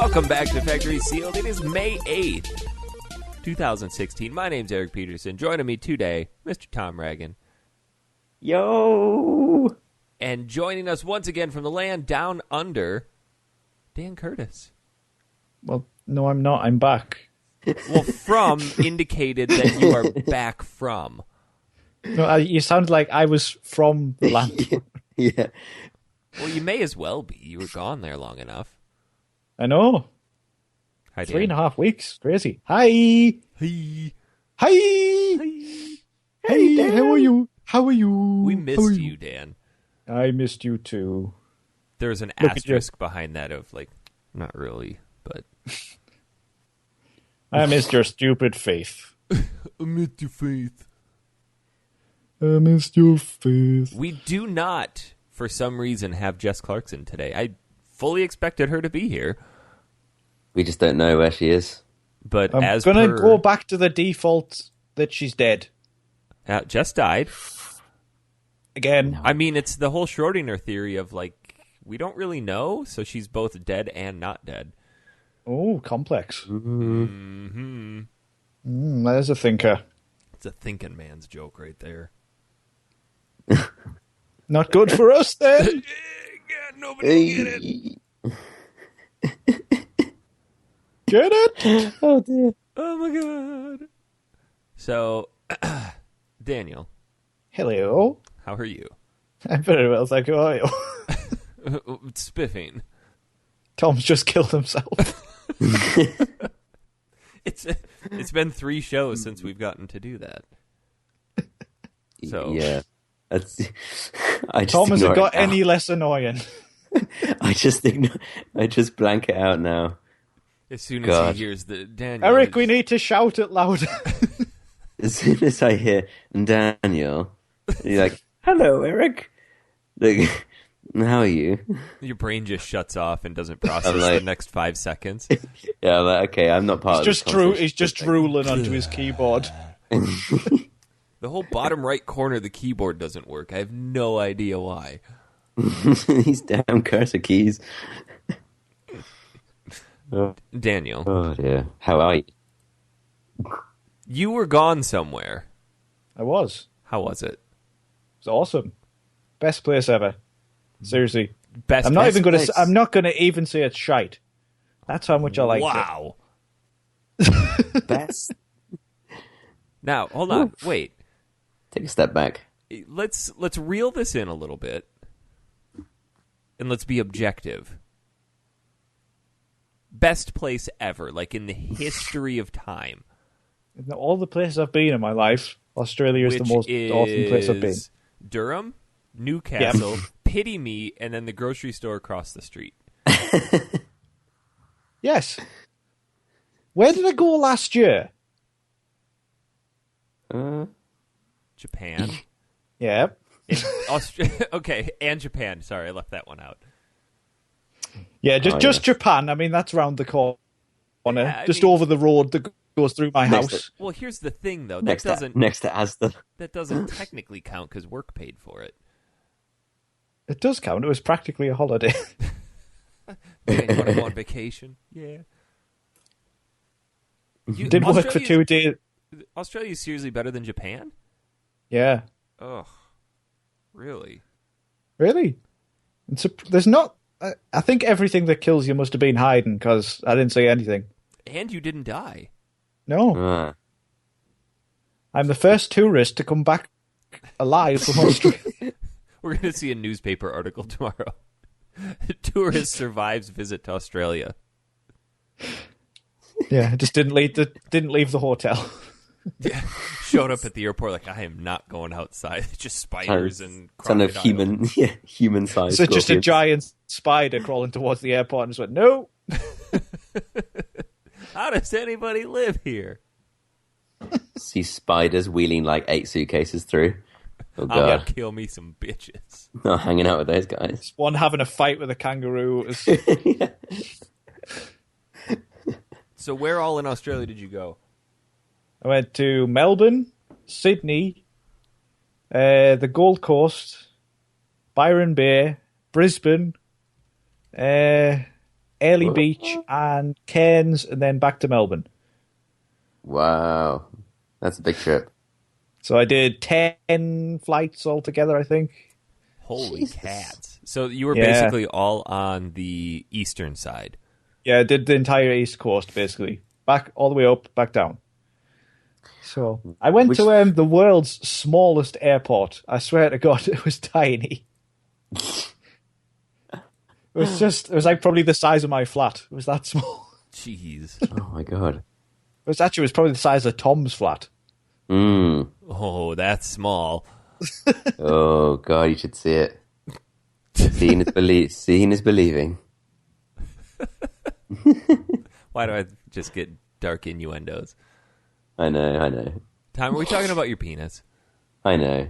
Welcome back to Factory Sealed. It is May 8th, 2016. My name's Eric Peterson. Joining me today, Mr. Tom Reagan. Yo! And joining us once again from the land down under, Dan Curtis. Well, no, I'm not. I'm back. Well, from indicated that you are back from. No, you sound like I was from the land. Yeah. Well, you may as well be. You were gone there long enough. I know. Hi, 3.5 weeks. Crazy. Hi. Hey. Hi. Hey. Hey, Dan. How are you? How are you? We missed you, Dan. I missed you too. There's an Look at asterisk behind that of, like, not really, but... I missed your stupid faith. I missed your faith. I missed your faith. We do not, for some reason, have Jess Clarkson today. I fully expected her to be here. We just don't know where she is. But I'm as going to per... go back to the default that she's dead. Jess died. Again. I mean, it's the whole Schrodinger theory of, like, we don't really know, so she's both dead and not dead. Oh, complex. Mm-hmm. There's a thinker. It's a thinking man's joke right there. Not good for us, then. God, nobody will get it. Get it? Oh, dear. Oh, my God. So, Daniel. Hello. How are you? I'm very well, thank you. How are you? Spiffing. Tom's just killed himself. It's been 3 shows since we've gotten to do that. So Yeah. Tom hasn't got any less annoying. I just blank it out now. as soon as he hears the Daniel, Eric, we need to shout it louder. As soon as I hear Daniel, you're like, "Hello, Eric. Like, how are you?" your brain just shuts off and doesn't process like- the next 5 seconds. Yeah, I'm like, okay, I'm not part He's of this He's just drooling onto his keyboard. The whole bottom right corner of the keyboard doesn't work. I have no idea why. These damn cursor keys. Daniel, Oh dear. How are you? you were gone somewhere. I was. How was it? It was awesome. Best place ever. Seriously. Best. I'm not place? going to even say it's shite. That's how much I liked Wow. Best. Now, hold on. Wait. Take a step back. Let's reel this in a little bit, and let's be objective. Best place ever, like in the history of time. In all the places I've been in my life, Australia is the most awesome place I've been. Durham, Newcastle, Pity Me, and then the grocery store across the street. Yes. Where did I go last year? Japan. Yeah. Okay, and Japan. Sorry, I left that one out. Yeah, just Japan. I mean, that's round the corner. Yeah, over the road that goes through my house. Well, here's the thing, though. Next to Asda. That doesn't technically count because work paid for it. It does count. It was practically a holiday. You want to go on vacation? Yeah. Did work for 2 days. Australia's seriously better than Japan? Yeah. Ugh. Really? Really? There's not... I think everything that kills you must have been hiding, because I didn't say anything. And you didn't die. No. I'm the first tourist to come back alive from Australia. We're going to see a newspaper article tomorrow. Tourist survives visit to Australia. Yeah, I just didn't leave the hotel. Yeah. Showed up at the airport like, I am not going outside. It's just spiders and Kind of crocodiles. human size. So just a giant spider crawling towards the airport and just went, no. How does anybody live here? See spiders wheeling like 8 suitcases through. Oh I'm god. gonna kill me some bitches. Not hanging out with those guys. One having a fight with a kangaroo. Yeah. So where all in Australia did you go? I went to Melbourne, Sydney, the Gold Coast, Byron Bay, Brisbane, Airlie Beach and Cairns, and then back to Melbourne. Wow. That's a big trip. So I did 10 flights altogether, I think. Holy Jesus. cats. So you were Yeah. basically all on the eastern side. Yeah, I did the entire East Coast, basically. Back all the way up, back down. So I went to the world's smallest airport. I swear to God, it was tiny. It was like probably the size of my flat. It was that small. Jeez. Oh my god. It was probably the size of Tom's flat. Mm. Oh, that's small. Oh god, you should see it. Seeing is believing. Why do I just get dark innuendos? I know. Tom, are we talking about your penis? I know.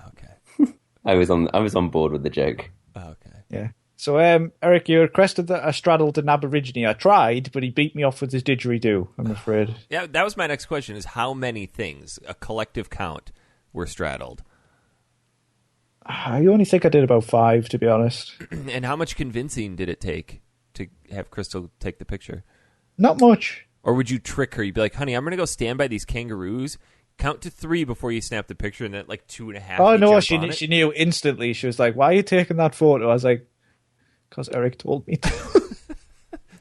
Okay. I was on board with the joke. Okay. Yeah. So, Eric, you requested that I straddled an Aborigine. I tried, but he beat me off with his didgeridoo, I'm afraid. Yeah, that was my next question, is how many things, a collective count, were straddled? I only think I did about 5, to be honest. And how much convincing did it take to have Crystal take the picture? Not much. Or would you trick her? You'd be like, honey, I'm going to go stand by these kangaroos. Count to 3 before you snap the picture, and then like 2.5. Oh, you no, jump on it? she knew instantly. She was like, why are you taking that photo? I was like, because Eric told me to.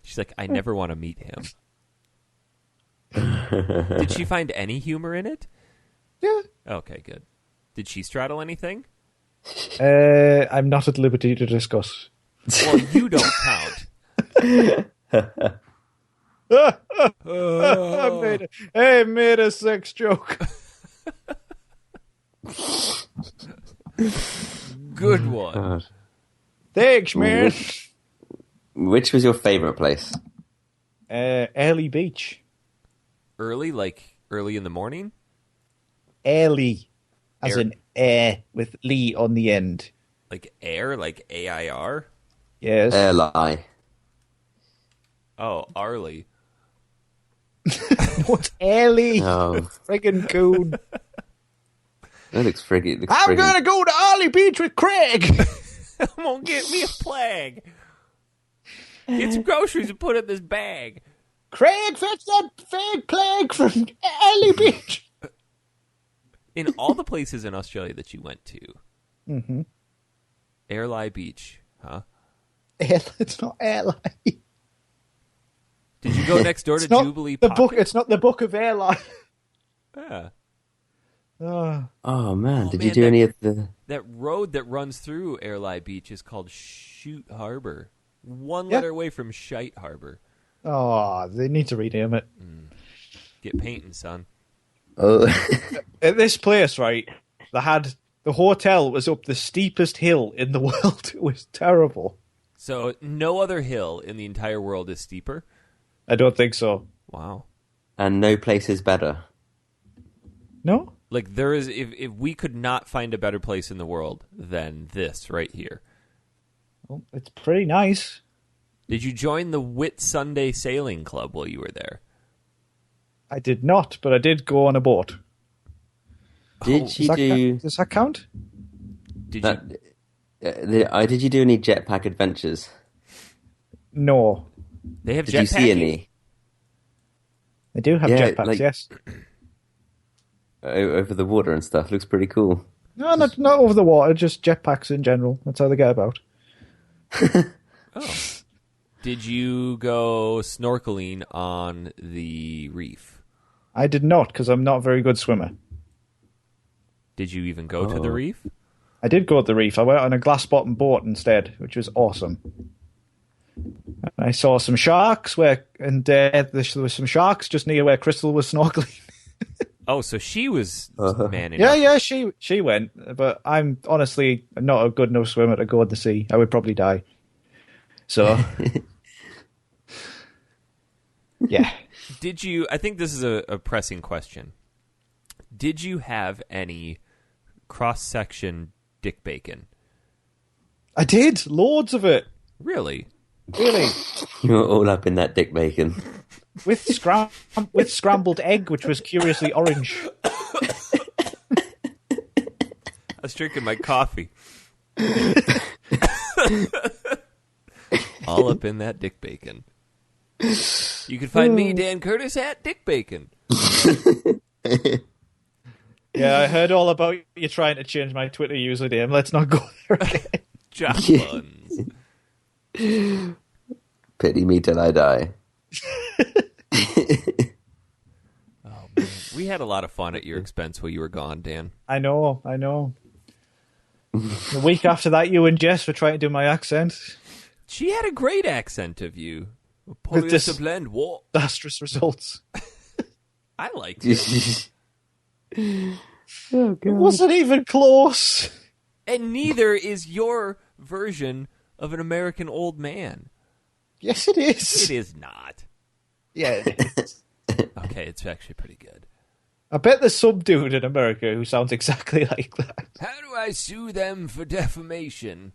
She's like, I never want to meet him. Did she find any humor in it? Yeah. Okay, good. Did she straddle anything? I'm not at liberty to discuss. Well, you don't count. I made a sex joke. Good one. God. Thanks, man. Which was your favourite place? Airlie Beach. Early, like early in the morning? Airlie. As Air- in air with Lee on the end. Like air, like AIR? Yes. Airlie. Oh, Arlie. What's Airlie? Oh, Friggin' coon. that looks friggin'. I'm going to go to Airlie Beach with Craig. I'm gonna get me a plague. Get some groceries and put it in this bag. Craig, fetch that fake plague from Airlie Beach. In all the places in Australia that you went to, Airlie Beach, huh? It's not Airlie. Did you go next door to It's not Jubilee the Pocket? book. It's not the Book of Airlie. Yeah. Oh man, did man, you do any of the? That road that runs through Airlie Beach is called Chute Harbor. One Yeah. letter away from Shite Harbor. Oh, they need to rename it. Get painting, son. Oh, At this place, right, the hotel was up the steepest hill in the world. It was terrible. So no other hill in the entire world is steeper? I don't think so. Wow. and no place is better. No? Like there is, if we could not find a better place in the world than this right here. Well, it's pretty nice. Did you join the Whit Sunday Sailing Club while you were there? I did not, but I did go on a boat. Did you do? Does that count? Did That, you? did you do any jetpack adventures? No. They have Did you see jetpacking? any They do have Yeah, jetpacks, like- yes. over the water and stuff? Looks pretty cool. No, not over the water, just jetpacks in general. That's how they get about. Oh. Did you go snorkeling on the reef? I did not, because I'm not a very good swimmer. Did you even go to the Oh. reef? I did go to the reef. I went on a glass-bottom boat instead, which was awesome. I saw some sharks, there was some sharks just near where Crystal was snorkeling. Oh, so she was manning Yeah, up. yeah, she went, but I'm honestly not a good enough swimmer to go in the sea. I would probably die. So, yeah. Did you? I think this is a pressing question. Did you have any cross-section dick bacon? I did, loads of it, Really? really. You were all up in that dick bacon. With scrambled egg, which was curiously orange. I was drinking my coffee. All up in that dick bacon. You can find me, Dan Curtis, at Dick Bacon. Yeah, I heard all about you trying to change my Twitter username. Let's not go there again. Josh Buns. Pity me till I die. Oh, man. We had a lot of fun at your expense while you were gone, Dan. I know. The week after that, you and Jess were trying to do my accent. She had a great accent of you. With this- Polyisopland what? Disastrous results. I liked it. Oh, It wasn't even close. And neither is your version of an American old man. Yes, it is. It is not. Yeah, it is. Okay, it's actually pretty good. I bet there's some dude in America who sounds exactly like that. How do I sue them for defamation?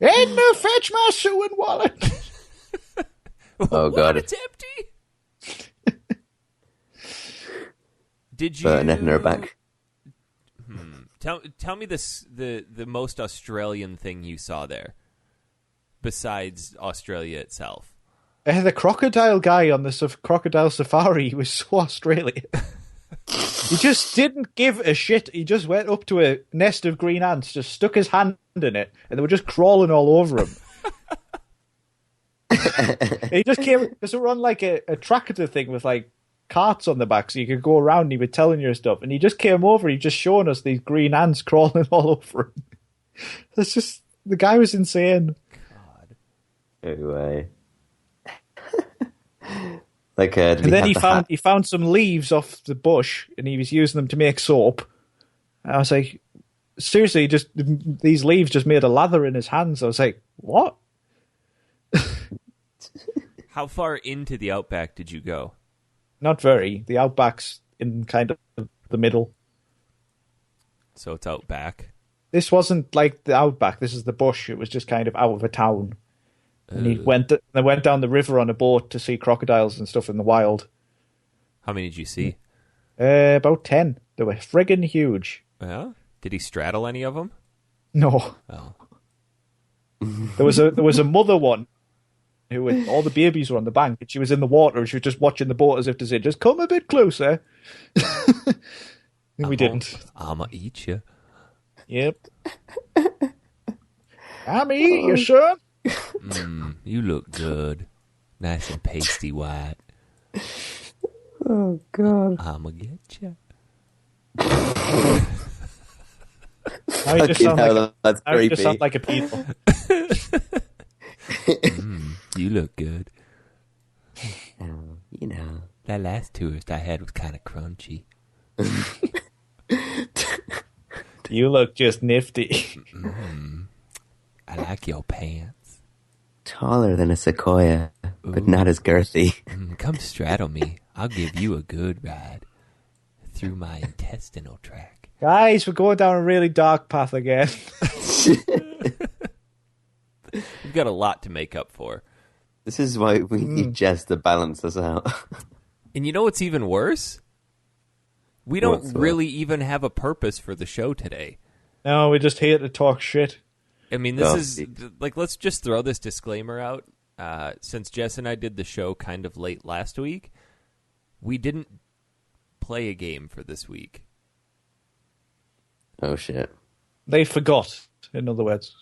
Edna, fetch my sewing wallet. Oh, God. It's empty. Did you But Edna back. tell me the most Australian thing you saw there, besides Australia itself? The crocodile guy on the crocodile safari was so Australian. He just didn't give a shit. He just went up to a nest of green ants, just stuck his hand in it, and they were just crawling all over him. He just came, because we were on like a tractor thing with like carts on the back, so you could go around and he was telling you stuff, and he just came over, he just showing us these green ants crawling all over him. It's just, the guy was insane. God. Anyway. Did And then he found some leaves off the bush, and he was using them to make soap. And I was like, seriously, just these leaves just made a lather in his hands. I was like, what? How far into the outback did you go? Not very. The outback's in kind of the middle. So it's outback. This wasn't like the outback. This is the bush. It was just kind of out of a town. And they went down the river on a boat to see crocodiles and stuff in the wild. How many did you see? About 10. They were friggin' huge. Yeah. Did he straddle any of them? No. Oh. There was a mother one who all the babies were on the bank, and she was in the water, and she was just watching the boat as if to say, just come a bit closer. And we didn't. I'ma eat you. Yep. I'ma eat you, son. You look good. Nice and pasty white. Oh, God. I'ma get you. Now you just That's creepy. sound like a people. You look good. Oh, you know. That last tourist I had was kind of crunchy. You look just nifty. I like your pants. Taller than a sequoia, but not as girthy. Come straddle me. I'll give you a good ride through my intestinal tract. Guys, we're going down a really dark path again. We've got a lot to make up for. This is why we need Jess to balance us out. And you know what's even worse? We don't really even have a purpose for the show today. No, we're just here to talk shit. I mean, this is, like, let's just throw this disclaimer out. Since Jess and I did the show kind of late last week, we didn't play a game for this week. Oh, shit. They forgot, in other words.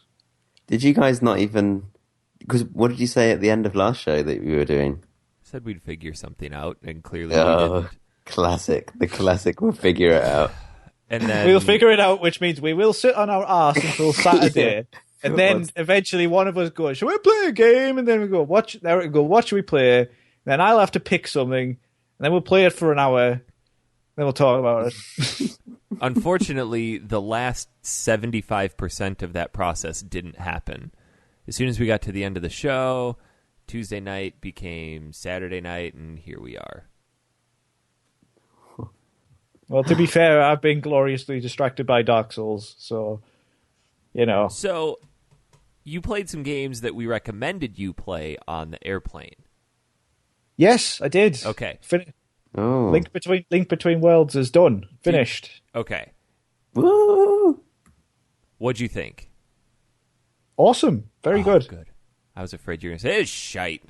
Did you guys not even... Because what did you say at the end of last show that we were doing? Said we'd figure something out, and clearly we didn't. Classic. The classic, we'll figure it out. And then We'll figure it out, which means we will sit on our arse until Saturday. And then eventually one of us goes, shall we play a game? And then we go, what should we play? And then I'll have to pick something. And then we'll play it for an hour. Then we'll talk about it. Unfortunately, the last 75% of that process didn't happen. As soon as we got to the end of the show, Tuesday night became Saturday night, and here we are. Well, to be fair, I've been gloriously distracted by Dark Souls, so, you know. So, you played some games that we recommended you play on the airplane. Yes, I did. Okay. Link Between Worlds is done. Finished. Okay. Woo! What'd you think? Awesome. Very good. Good. I was afraid you were going to say, it's shite.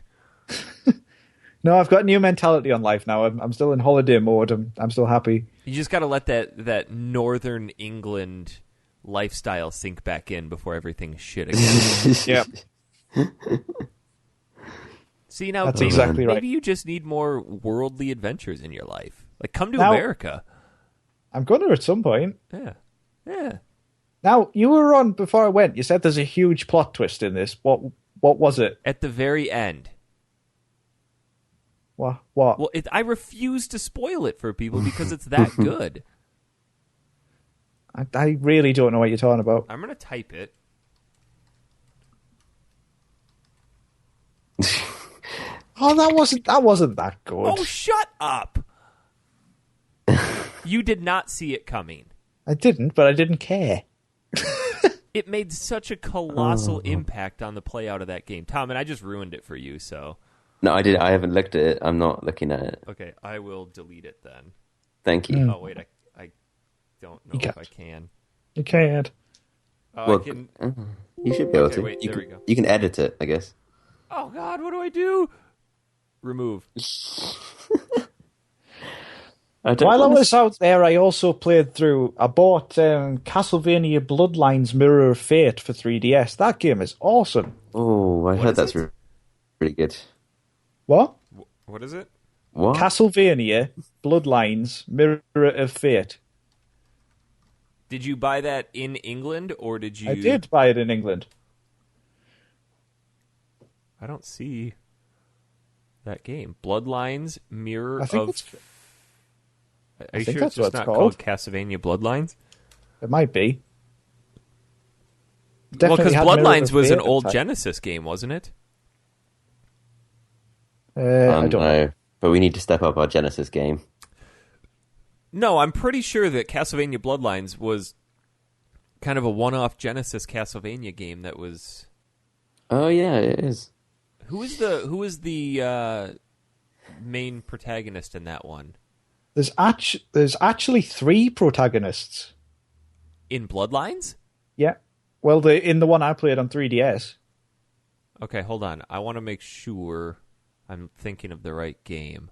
No, I've got a new mentality on life now. I'm still in holiday mode. I'm still happy. You just got to let that northern England lifestyle sink back in before everything's shit again. Yeah. See, now That's maybe, exactly right. maybe you just need more worldly adventures in your life. Like, come to Now- America. I'm going to at some point. Yeah. Now, you were on before I went. You said there's a huge plot twist in this. What was it? At the very end. What? Well, I refuse to spoil it for people because it's that good. I really don't know what you're talking about. I'm going to type it. Oh, that wasn't that good. Oh, shut up. You did not see it coming. I didn't, but I didn't care. It made such a colossal impact on the play out of that game. Tom, and I just ruined it for you, so... No, I haven't looked at it. I'm not looking at it. Okay, I will delete it then. Thank you. Oh, wait, I don't know if I can. You can't. Well, I can... you should be able Okay, to. wait, there we go. You can edit it, I guess. Oh, God, what do I do? Remove. While I was out there, I also played through... I bought Castlevania Bloodlines Mirror of Fate for 3DS. That game is awesome. Oh, I heard that's it? really good. What? What is it? What? Castlevania Bloodlines Mirror of Fate. Did you buy that in England, or did you... I did buy it in England. I don't see that game. Bloodlines, Mirror I think of... it's... Are you think sure it's that's what just it's not called. called Castlevania Bloodlines? It might be. Well, because Definitely had Mirror Bloodlines of was Fate an at the old time. Genesis game, wasn't it? I don't know. But we need to step up our Genesis game. No, I'm pretty sure that Castlevania Bloodlines was kind of a one-off Genesis Castlevania game that was... Oh yeah, it is. Who is the main protagonist in that one? There's actually 3 protagonists. In Bloodlines? Yeah. Well, in the one I played on 3DS. Okay, hold on. I want to make sure I'm thinking of the right game.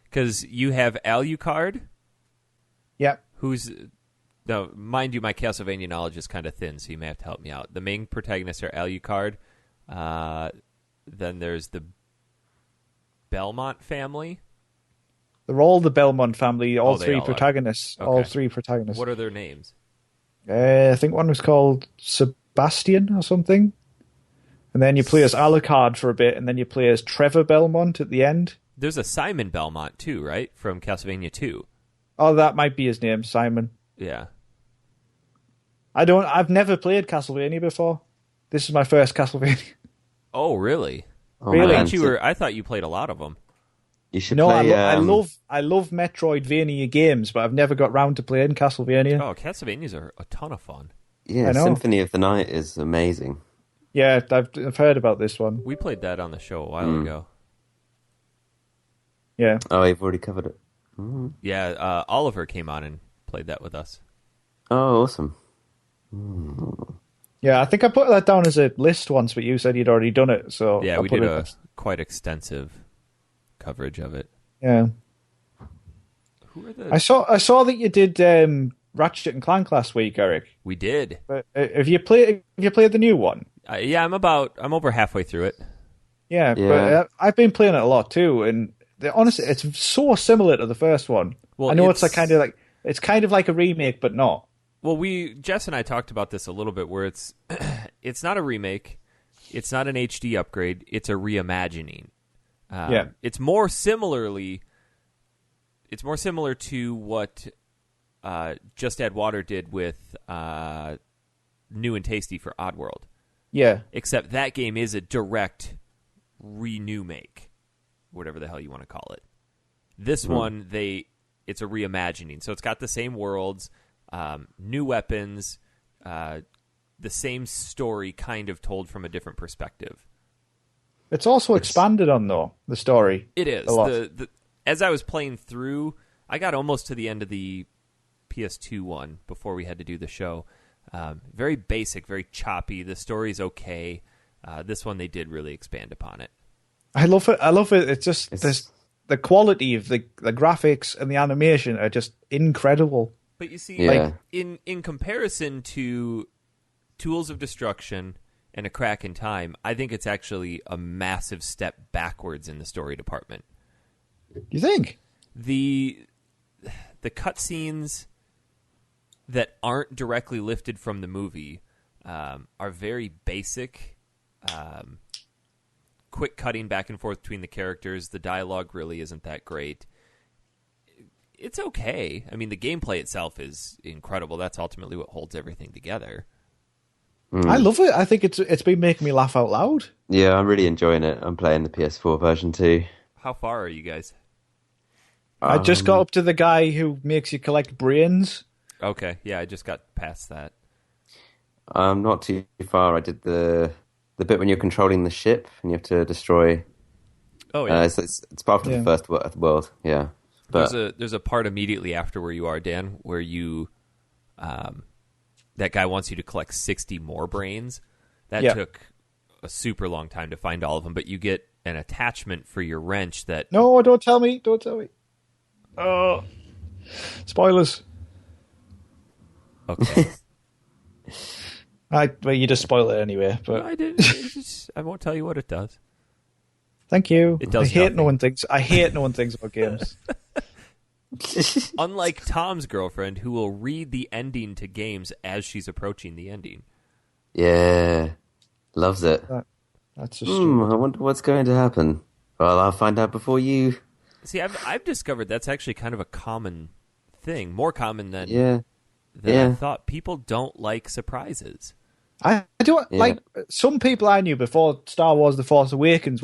Because you have Alucard, Yeah. who's... Now, mind you, my Castlevania knowledge is kind of thin, so you may have to help me out. The main protagonists are Alucard. Then there's the Belmont family. They're all the Belmont family, all they 3 all are. protagonists. Okay. All 3 protagonists. What are their names? I think one was called Sebastian or something. And then you play as Alucard for a bit, and then you play as Trevor Belmont at the end. There's a Simon Belmont, too, right? From Castlevania 2. Oh, that might be his name, Simon. Yeah. I've never played Castlevania before. This is my first Castlevania. Oh, really? Oh, Really? man. I thought you played a lot of them. You should No, play. I love Metroidvania games, but I've never got round to playing Castlevania. Oh, Castlevanias are a ton of fun. Yeah, I know. Symphony of the Night is amazing. Yeah, I've heard about this one. We played that on the show a while ago. Yeah. Oh, you've already covered it. Yeah, Oliver came on and played that with us. Oh, awesome. Yeah, I think I put that down as a list once, but you said you'd already done it, so Yeah, I'll we put did it a as- quite extensive coverage of it. Yeah. Who are the... I saw that you did Ratchet and Clank last week, Eric. We did. But have you played the new one? Yeah, I'm over halfway through it. Yeah, Yeah. but I've been playing it a lot too, and honestly, it's so similar to the first one. Well, I know it's kind of like a remake, but not. Well, Jess and I talked about this a little bit, where it's not a remake, it's not an HD upgrade, it's a reimagining. Yeah. It's more similar to what Just Add Water did with New and Tasty for Oddworld. Yeah, Except that game is a direct renew make, whatever the hell you want to call it. This one, it's a reimagining. So it's got the same worlds, new weapons, the same story kind of told from a different perspective. it's also expanded on though the story. It is. a lot. As I was playing through, I got almost to the end of the PS2 one before we had to do the show. Very basic, very choppy. The story's okay. This one, they did really expand upon it. I love it. It's just the quality of the graphics and the animation are just incredible. But you see, like in comparison to Tools of Destruction and A Crack in Time, I think it's actually a massive step backwards in the story department. You think? The cutscenes that aren't directly lifted from the movie are very basic, quick cutting back and forth between the characters. The dialogue really isn't that great. It's okay. I mean, the gameplay itself is incredible. That's ultimately what holds everything together. I love it. I think it's been making me laugh out loud. Yeah, I'm really enjoying it. I'm playing the PS4 version too. How far are you guys? I just got up to the guy who makes you collect brains. Okay, yeah, I just got past that. I'm not too far. I did the bit when you're controlling the ship and you have to destroy. Oh yeah, it's part of the first world. Yeah, but there's a part immediately after where you are, Dan, where you that guy wants you to collect 60 more brains. That took a super long time to find all of them, but you get an attachment for your wrench that... No, don't tell me. Don't tell me. Oh, spoilers. Okay. Well, you just spoil it anyway. But I didn't. I won't tell you what it does. Thank you. It does I hate nothing. knowing things about games. Unlike Tom's girlfriend, who will read the ending to games as she's approaching the ending. Yeah, loves it. That's just I wonder what's going to happen. Well, I'll find out before you. See, I've discovered that's actually kind of a common thing, more common than I thought. People don't like surprises. I don't like some people I knew before Star Wars: The Force Awakens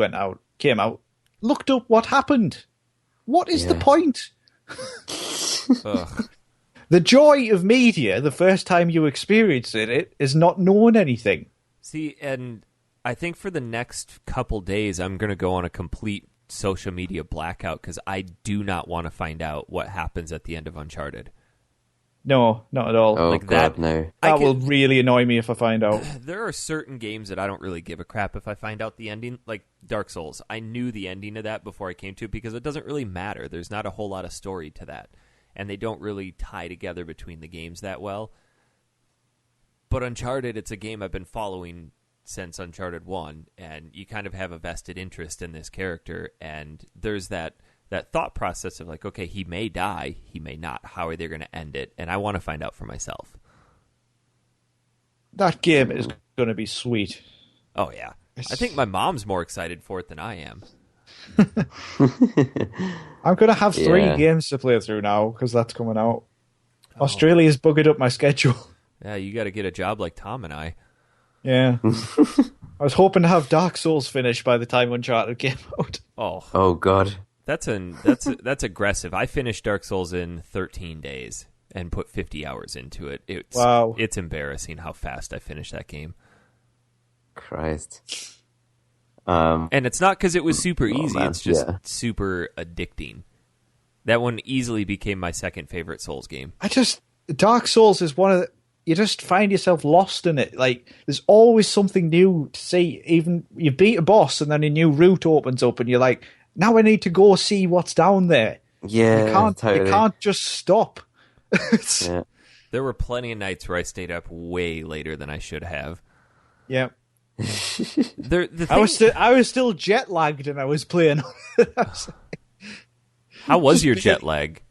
came out, looked up what happened. What is the point? Ugh. The joy of media, the first time you experience it, is not knowing anything. See, and I think for the next couple days, I'm going to go on a complete social media blackout because I do not want to find out what happens at the end of Uncharted. No, not at all. Oh, like God, that, no. That will really annoy me if I find out. There are certain games that I don't really give a crap if I find out the ending, like Dark Souls. I knew the ending of that before I came to it because it doesn't really matter. There's not a whole lot of story to that, and they don't really tie together between the games that well. But Uncharted, it's a game I've been following since Uncharted 1, and you kind of have a vested interest in this character, and there's that thought process of like, okay, he may die, he may not. How are they going to end it? And I want to find out for myself. That game is going to be sweet. Oh, yeah. I think my mom's more excited for it than I am. I'm going to have 3 games to play through now because that's coming out. Australia's buggered up my schedule. Yeah, you got to get a job like Tom and I. Yeah. I was hoping to have Dark Souls finished by the time Uncharted came out. Oh God. That's aggressive. I finished Dark Souls in 13 days and put 50 hours into it. It's embarrassing how fast I finished that game. Christ. And it's not because it was super easy. Man, it's just super addicting. That one easily became my second favorite Souls game. Dark Souls is one of the... You just find yourself lost in it. Like, there's always something new to see. Even you beat a boss and then a new route opens up and you're like, now I need to go see what's down there. Yeah, You can't just stop. There were plenty of nights where I stayed up way later than I should have. Yeah. I was still jet lagged and I was playing. How was your jet lag?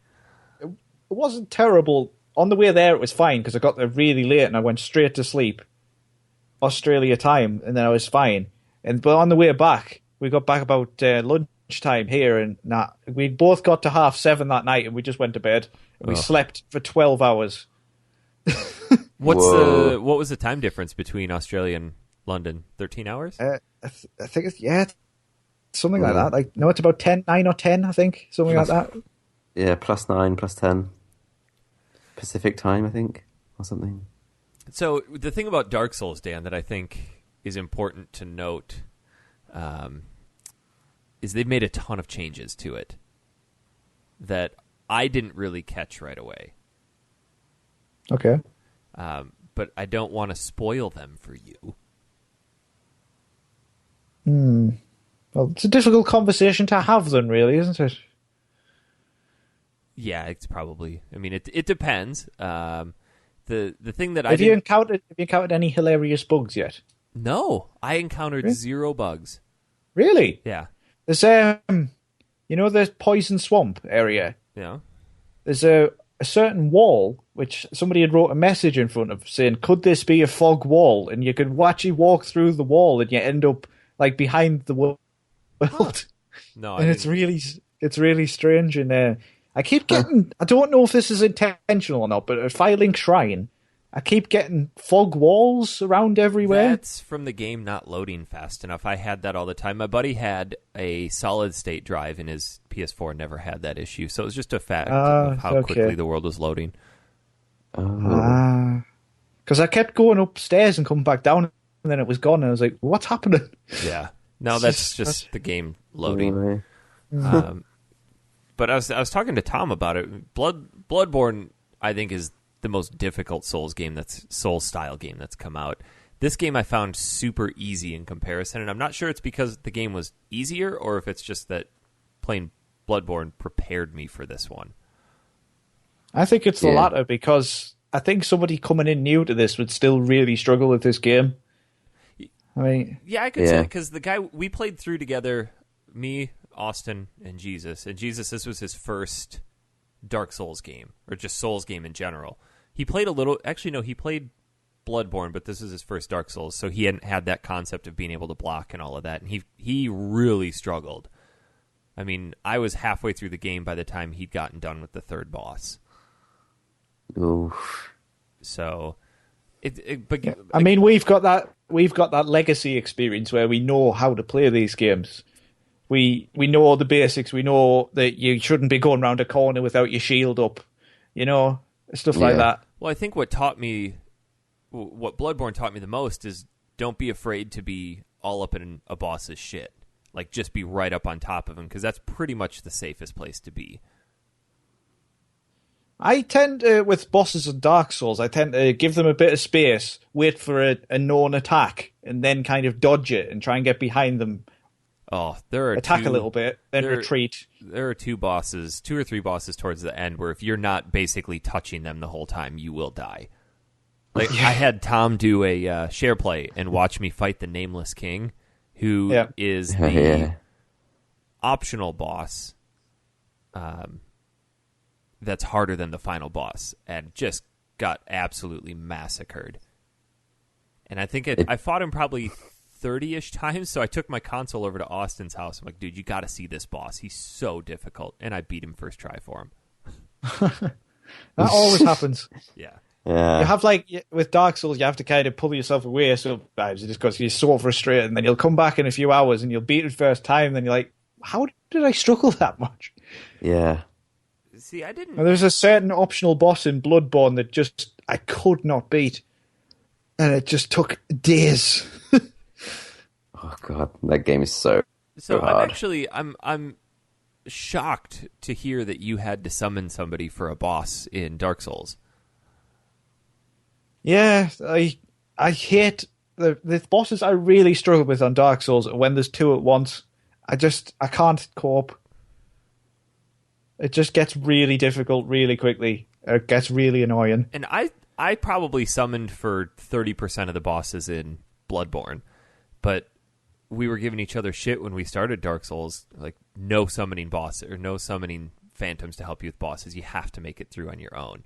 It wasn't terrible. On the way there, it was fine because I got there really late and I went straight to sleep, Australia time, and then I was fine. But on the way back, we got back about lunchtime here, and we both got to 7:30 that night, and we just went to bed. And we slept for 12 hours. What was the time difference between Australia and London? 13 hours? I think it's something like that. Like no, it's about 9 or 10, I think, something like that. Yeah, +9, +10. Pacific time, I think, or something. So the thing about Dark Souls, Dan, that I think is important to note is they've made a ton of changes to it that I didn't really catch right away. Okay. but I don't want to spoil them for you. Well, it's a difficult conversation to have then, really, isn't it? Yeah, it's probably. I mean, it depends. The thing that Have you encountered any hilarious bugs yet? No, I encountered zero bugs. Really? Yeah. There's the poison swamp area. Yeah. There's a certain wall which somebody had wrote a message in front of saying, "Could this be a fog wall?" And you could actually walk through the wall and you end up like behind the world. No, and it's really strange in there. I keep getting. I don't know if this is intentional or not, but at Firelink Shrine, I keep getting fog walls around everywhere. That's from the game not loading fast enough. I had that all the time. My buddy had a solid state drive in his PS4, never had that issue. So it was just a fact of how quickly the world was loading. Because I kept going upstairs and coming back down, and then it was gone, and I was like, "What's happening?" Yeah, no, that's just the game loading. But I was talking to Tom about it. Bloodborne, I think, is the most difficult Souls style game that's come out. This game I found super easy in comparison, and I'm not sure it's because the game was easier or if it's just that playing Bloodborne prepared me for this one. I think it's the latter, because I think somebody coming in new to this would still really struggle with this game. I mean, yeah, I could say, because the guy we played through together, me, Austin, and Jesus, this was his first Dark Souls game, or just Souls game in general. He played he played Bloodborne, but this is his first Dark Souls, so he hadn't had that concept of being able to block and all of that, and he really struggled. I mean, I was halfway through the game by the time he'd gotten done with the third boss. Oof. So, I mean, we've got that legacy experience where we know how to play these games. We know the basics. We know that you shouldn't be going around a corner without your shield up. Stuff like that. Well, I think what Bloodborne taught me the most is don't be afraid to be all up in a boss's shit. Like, just be right up on top of him, because that's pretty much the safest place to be. I tend to, with bosses in Dark Souls, I tend to give them a bit of space, wait for a known attack, and then kind of dodge it and try and get behind them. Oh, there are attack a little bit, then retreat. There are two or three bosses towards the end where if you're not basically touching them the whole time, you will die. Like I had Tom do a share play and watch me fight the Nameless King, who is the optional boss. That's harder than the final boss, and just got absolutely massacred. And I think I fought him probably 30-ish times, so I took my console over to Austin's house. I'm like, dude, you got to see this boss. He's so difficult. And I beat him first try for him. That always happens. Yeah. You have, with Dark Souls, you have to kind of pull yourself away sometimes just because you're so frustrated, and then you'll come back in a few hours and you'll beat it first time, and then you're like, how did I struggle that much? Yeah. See, I didn't... There's a certain optional boss in Bloodborne that I could not beat. And it just took days. Oh god, that game is so hard. I'm shocked to hear that you had to summon somebody for a boss in Dark Souls. Yeah, I hate the bosses I really struggle with on Dark Souls when there's two at once. I can't cope. It just gets really difficult really quickly. It gets really annoying. And I probably summoned for 30% of the bosses in Bloodborne, but we were giving each other shit when we started Dark Souls, like no summoning bosses or no summoning phantoms to help you with bosses. You have to make it through on your own.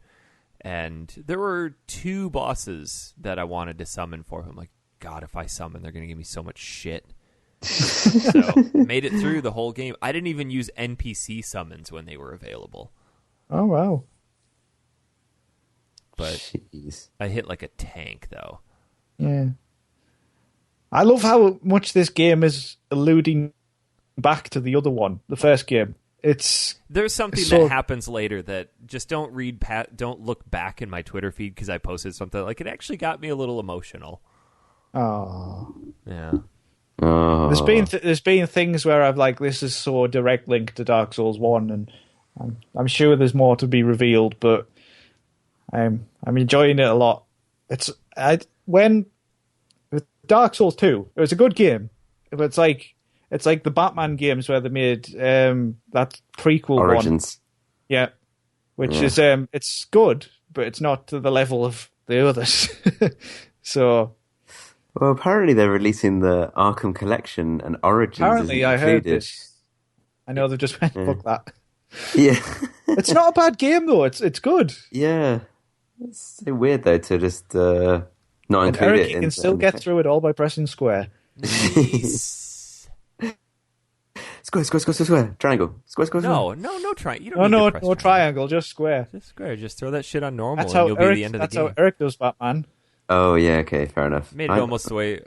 And there were two bosses that I wanted to summon for him. Like, God, if I summon, they're going to give me so much shit. So made it through the whole game. I didn't even use NPC summons when they were available. Oh, wow. But jeez. I hit like a tank, though. Yeah. I love how much this game is alluding back to the other one, the first game. There's something that happens later that just don't look back in my Twitter feed because I posted something. Like, it actually got me a little emotional. Oh. Yeah. There's been things where I've like, this is so a direct link to Dark Souls 1, and I'm sure there's more to be revealed, but I'm enjoying it a lot. when with Dark Souls 2, it was a good game. But it's like the Batman games where they made that prequel Origins. one. Yeah. Which is it's good, but it's not to the level of the others. So Well, apparently they're releasing the Arkham Collection and Origins. apparently isn't I heard included. this. I know they've just went, fuck that. Yeah. It's not a bad game though. It's good. Yeah. It's so weird though to just not And include Eric, it. you can still get through it all by pressing square. Square. Triangle. Square. No, try. You don't need to press No triangle, just square. Just square. Just throw that shit on normal, That's and how you'll Eric. be the end of the That's game. how Eric does Batman. Oh yeah, okay, fair enough. Made it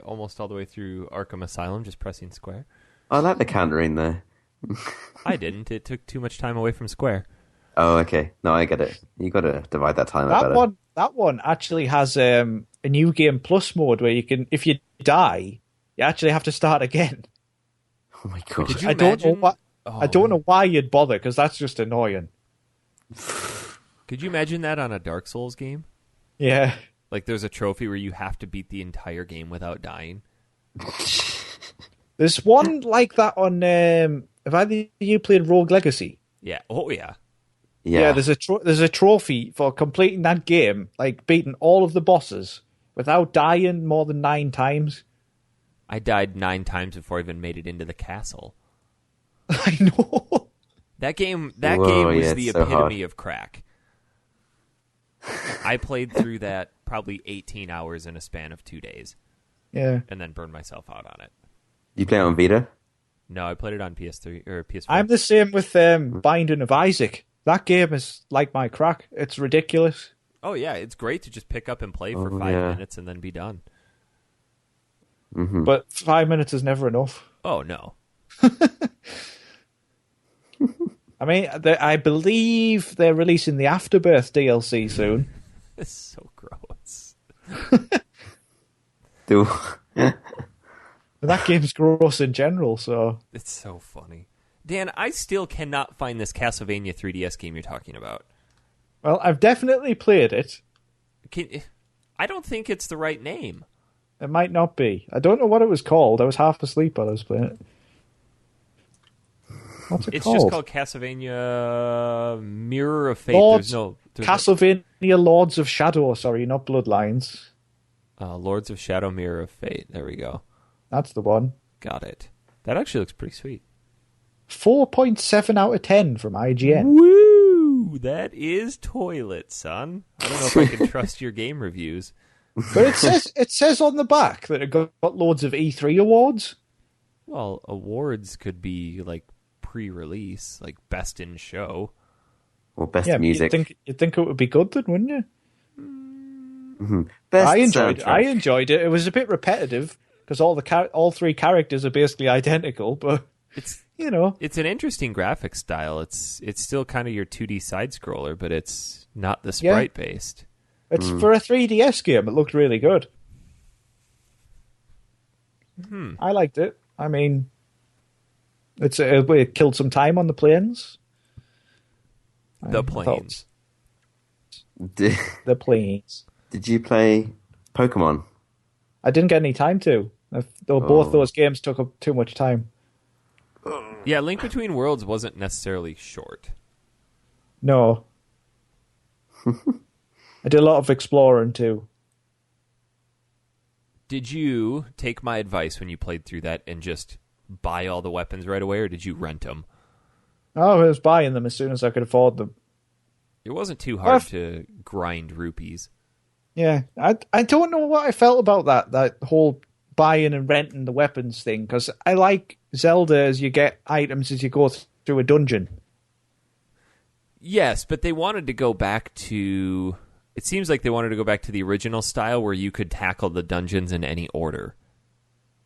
almost all the way through Arkham Asylum, just pressing square. I like the countering there. I didn't. It took too much time away from square. Oh, okay. No, I get it. You got to divide that time up better. That one actually has a new game plus mode where you can, if you die, you actually have to start again. Oh my god! Could you I don't know imagine? what. I don't know why you'd bother because that's just annoying. Could you imagine that on a Dark Souls game? Yeah. Like there's a trophy where you have to beat the entire game without dying. There's one like that on. Have either of you played Rogue Legacy? Yeah. Oh yeah. Yeah. There's a trophy for completing that game, like beating all of the bosses without dying more than 9 times. I died 9 times before I even made it into the castle. I know. That game Whoa, was yeah, the it's so epitome hard. of crack. I played through that probably 18 hours in a span of 2 days. Yeah. And then burned myself out on it. You play it on Vita? No, I played it on PS3 or PS4. I'm the same with Binding of Isaac. That game is like my crack. It's ridiculous. Oh yeah, it's great to just pick up and play for 5 minutes and then be done. Mm-hmm. But 5 minutes is never enough. Oh no. I mean, I believe they're releasing the Afterbirth DLC soon. It's so gross. That game's gross in general, so... It's so funny. Dan, I still cannot find this Castlevania 3DS game you're talking about. Well, I've definitely played it. I don't think it's the right name. It might not be. I don't know what it was called. I was half asleep while I was playing it. What's it called? It's just called Castlevania Mirror of Fate. Castlevania Lords of Shadow. Sorry, not Bloodlines. Lords of Shadow Mirror of Fate. There we go. That's the one. Got it. That actually looks pretty sweet. 4.7 out of 10 from IGN. Woo! That is toilet, son. I don't know if I can trust your game reviews. But it says on the back that it got loads of E3 awards. Well, awards could be like pre-release, like best in show. Or best Yeah, music. you'd think it would be good then, wouldn't you? Mm-hmm. Best I soundtrack. enjoyed it. It was a bit repetitive because all 3 characters are basically identical, but It's you know, it's an interesting graphic style. It's still kind of your 2D side scroller, but it's not the sprite based. it's for a 3DS game. It looked really good. I liked it. I mean, it killed some time on the planes. The planes. The planes. Did you play Pokemon? I didn't get any time to. Both those games took up too much time. Yeah, Link Between Worlds wasn't necessarily short. No. I did a lot of exploring too. Did you take my advice when you played through that and just buy all the weapons right away, or did you rent them? Oh, I was buying them as soon as I could afford them. It wasn't too hard to grind rupees. Yeah, I don't know what I felt about that whole buying and renting the weapons thing, because I like Zelda as you get items as you go through a dungeon. Yes, but they wanted to go back to... It seems like they wanted to go back to the original style where you could tackle the dungeons in any order.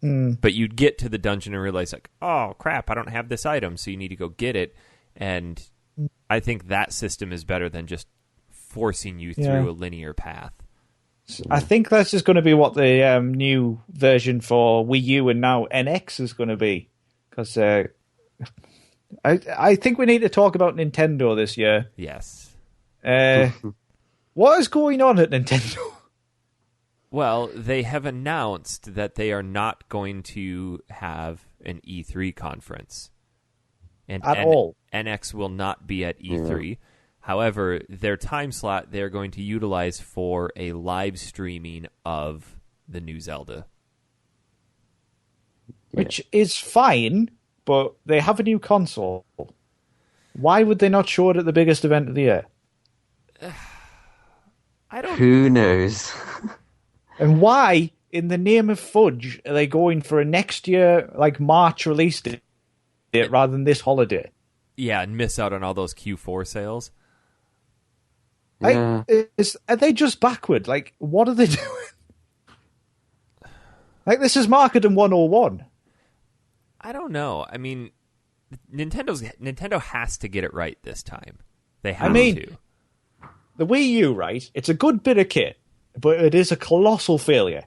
But you'd get to the dungeon and realize, like, oh, crap, I don't have this item, so you need to go get it. And I think that system is better than just forcing you through a linear path. I think that's just going to be what the new version for Wii U and now NX is going to be. Because I think we need to talk about Nintendo this year. Yes. What is going on at Nintendo? Well, they have announced that they are not going to have an E3 conference. And At all. NX will not be at E3. Yeah. However, their time slot they're going to utilize for a live streaming of the new Zelda. Which is fine, but they have a new console. Why would they not show it at the biggest event of the year? Who knows? And why, in the name of fudge, are they going for a next year, like March release date rather than this holiday? Yeah, and miss out on all those Q4 sales. Yeah. Are they just backward? Like, what are they doing? Like, this is marketing 101. I don't know. I mean, Nintendo has to get it right this time. They have to. The Wii U, right? It's a good bit of kit, but it is a colossal failure.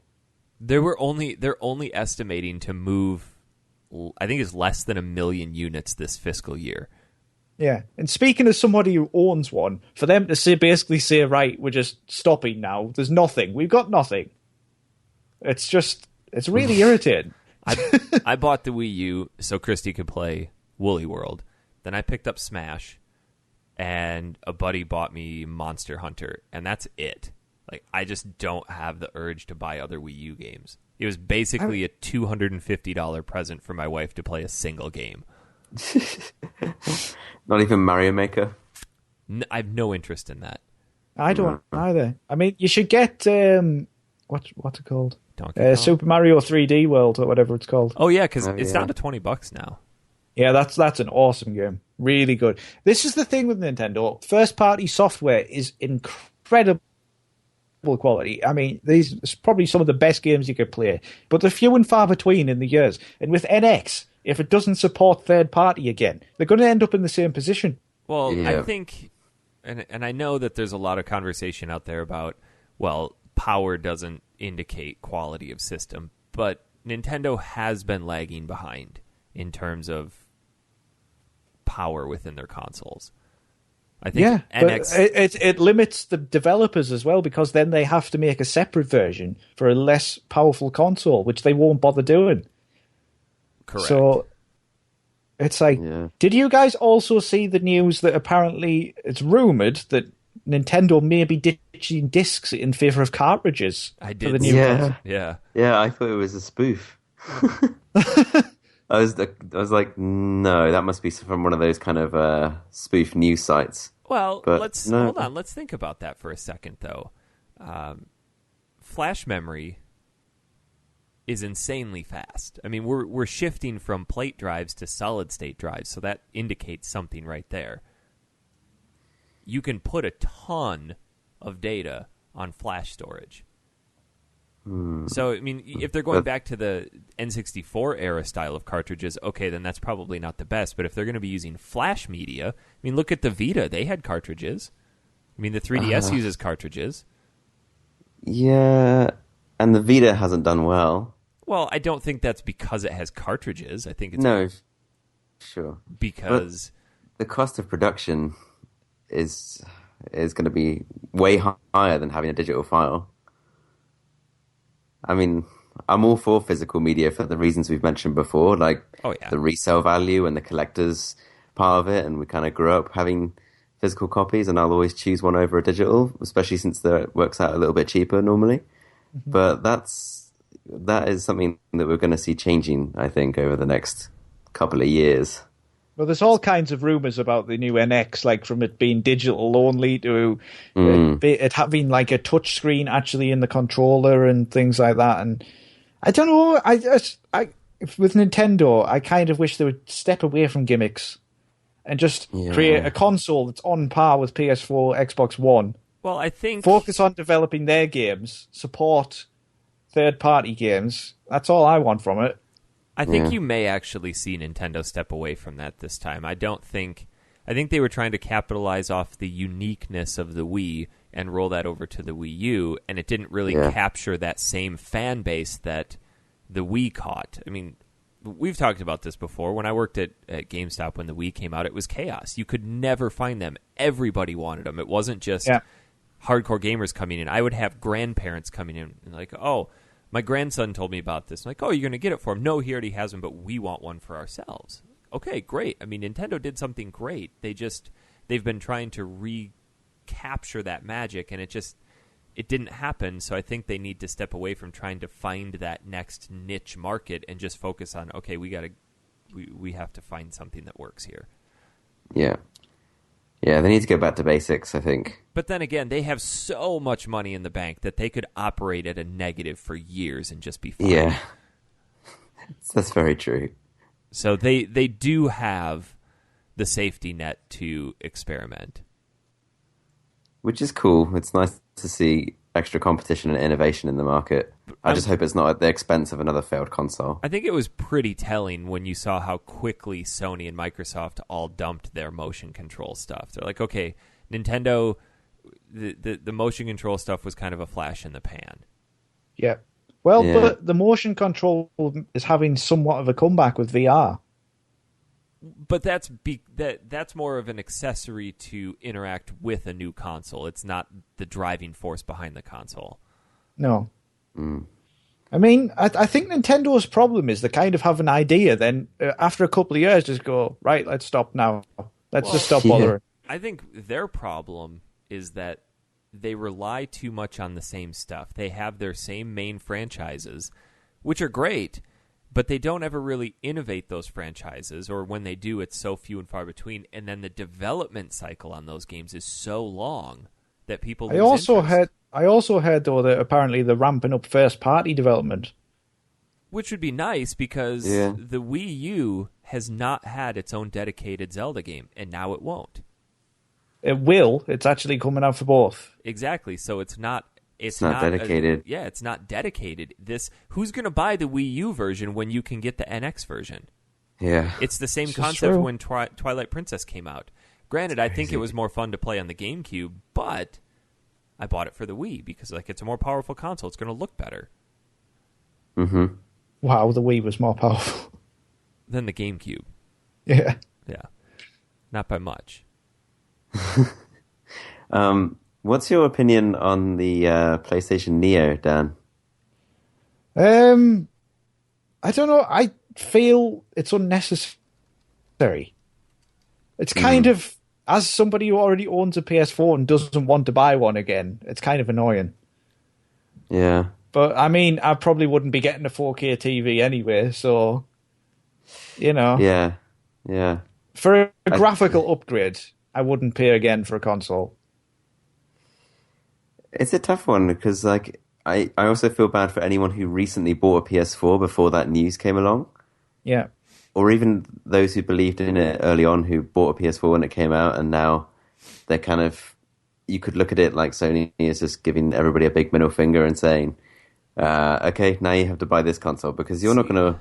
They're only estimating to move, I think it's less than 1 million units this fiscal year. Yeah, and speaking as somebody who owns one, for them to basically say, right, we're just stopping now. There's nothing. We've got nothing. It's really irritating. I bought the Wii U so Christy could play Woolly World. Then I picked up Smash, and a buddy bought me Monster Hunter, and that's it. Like, I just don't have the urge to buy other Wii U games. It was basically a $250 present for my wife to play a single game. Not even Mario Maker? I have no interest in that. I don't either. I mean, you should get, what's it called? Super Mario 3D World, or whatever it's called. Oh, yeah, because it's down to $20 now. Yeah, that's an awesome game. Really good. This is the thing with Nintendo. First-party software is incredible quality. I mean, these are probably some of the best games you could play, but they're few and far between in the years. And with NX, if it doesn't support third-party again, they're going to end up in the same position. Well, yeah. I think, and I know that there's a lot of conversation out there about, well, power doesn't indicate quality of system, but Nintendo has been lagging behind in terms of power within their consoles. I think NX... but it limits the developers as well, because then they have to make a separate version for a less powerful console, which they won't bother doing. Correct. So it's like, did you guys also see the news that apparently it's rumored that Nintendo may be ditching discs in favor of cartridges? I did. For the new console? Yeah. Yeah, I thought it was a spoof. I was like, no, that must be from one of those kind of spoof news sites. Well, hold on. Let's think about that for a second, though. Flash memory is insanely fast. I mean, we're shifting from plate drives to solid state drives, so that indicates something right there. You can put a ton of data on flash storage. So, I mean, if they're going back to the N64 era style of cartridges, okay, then that's probably not the best. But if they're going to be using flash media, I mean, look at the Vita. They had cartridges. I mean, the 3DS uses cartridges. Yeah, and the Vita hasn't done well. Well, I don't think that's because it has cartridges. I think it's... No, sure. Because... But the cost of production is going to be way higher than having a digital file. I mean, I'm all for physical media for the reasons we've mentioned before, like the resale value and the collector's part of it, and we kind of grew up having physical copies, and I'll always choose one over a digital, especially since it works out a little bit cheaper normally. Mm-hmm. But that is something that we're going to see changing, I think, over the next couple of years. Well, there's all kinds of rumours about the new NX, like from it being digital only to it having like a touch screen actually in the controller and things like that. And I don't know, I with Nintendo, I kind of wish they would step away from gimmicks and just create a console that's on par with PS4, Xbox One. Well, I think... Focus on developing their games, support third-party games. That's all I want from it. I think you may actually see Nintendo step away from that this time. I think they were trying to capitalize off the uniqueness of the Wii and roll that over to the Wii U, and it didn't really capture that same fan base that the Wii caught. I mean, we've talked about this before. When I worked at GameStop when the Wii came out, it was chaos. You could never find them. Everybody wanted them. It wasn't just hardcore gamers coming in. I would have grandparents coming in and like, oh, my grandson told me about this. I'm like, oh, you're going to get it for him? No, he already has one, but we want one for ourselves. Okay, great. I mean, Nintendo did something great. They've been trying to recapture that magic, and it didn't happen. So I think they need to step away from trying to find that next niche market and just focus on, okay, we have to find something that works here. Yeah. Yeah, they need to go back to basics, I think. But then again, they have so much money in the bank that they could operate at a negative for years and just be fine. Yeah. That's very true. So they do have the safety net to experiment. Which is cool. It's nice to see extra competition and innovation in the market. I just hope it's not at the expense of another failed console. I think it was pretty telling when you saw how quickly Sony and Microsoft all dumped their motion control stuff. They're like, okay, Nintendo, the motion control stuff was kind of a flash in the pan. Yeah. Well, but the motion control is having somewhat of a comeback with VR. But that's more of an accessory to interact with a new console. It's not the driving force behind the console. No. I mean, I think Nintendo's problem is they kind of have an idea, then after a couple of years just go, right, let's stop now. Let's just stop bothering. I think their problem is that they rely too much on the same stuff. They have their same main franchises, which are great, but they don't ever really innovate those franchises, or when they do, it's so few and far between, and then the development cycle on those games is so long that people lose interest. I also heard, though, that apparently they're ramping up first-party development. Which would be nice, because the Wii U has not had its own dedicated Zelda game, and now it won't. It will. It's actually coming out for both. Exactly. So it's not dedicated. It's not dedicated. Who's going to buy the Wii U version when you can get the NX version? Yeah. It's the same concept when Twilight Princess came out. Granted, I think it was more fun to play on the GameCube, but I bought it for the Wii because it's a more powerful console. It's going to look better. Mm-hmm. Wow, the Wii was more powerful than the GameCube. Yeah. Yeah. Not by much. What's your opinion on the PlayStation Neo, Dan? I don't know. I feel it's unnecessary. It's kind of, as somebody who already owns a PS4 and doesn't want to buy one again, it's kind of annoying. Yeah. But, I mean, I probably wouldn't be getting a 4K TV anyway, so, you know. Yeah, yeah. For a graphical upgrade, I wouldn't pay again for a console. It's a tough one because, I also feel bad for anyone who recently bought a PS4 before that news came along. Yeah. Or even those who believed in it early on who bought a PS4 when it came out, and now they're kind of... You could look at it like Sony is just giving everybody a big middle finger and saying, okay, now you have to buy this console because you're not going to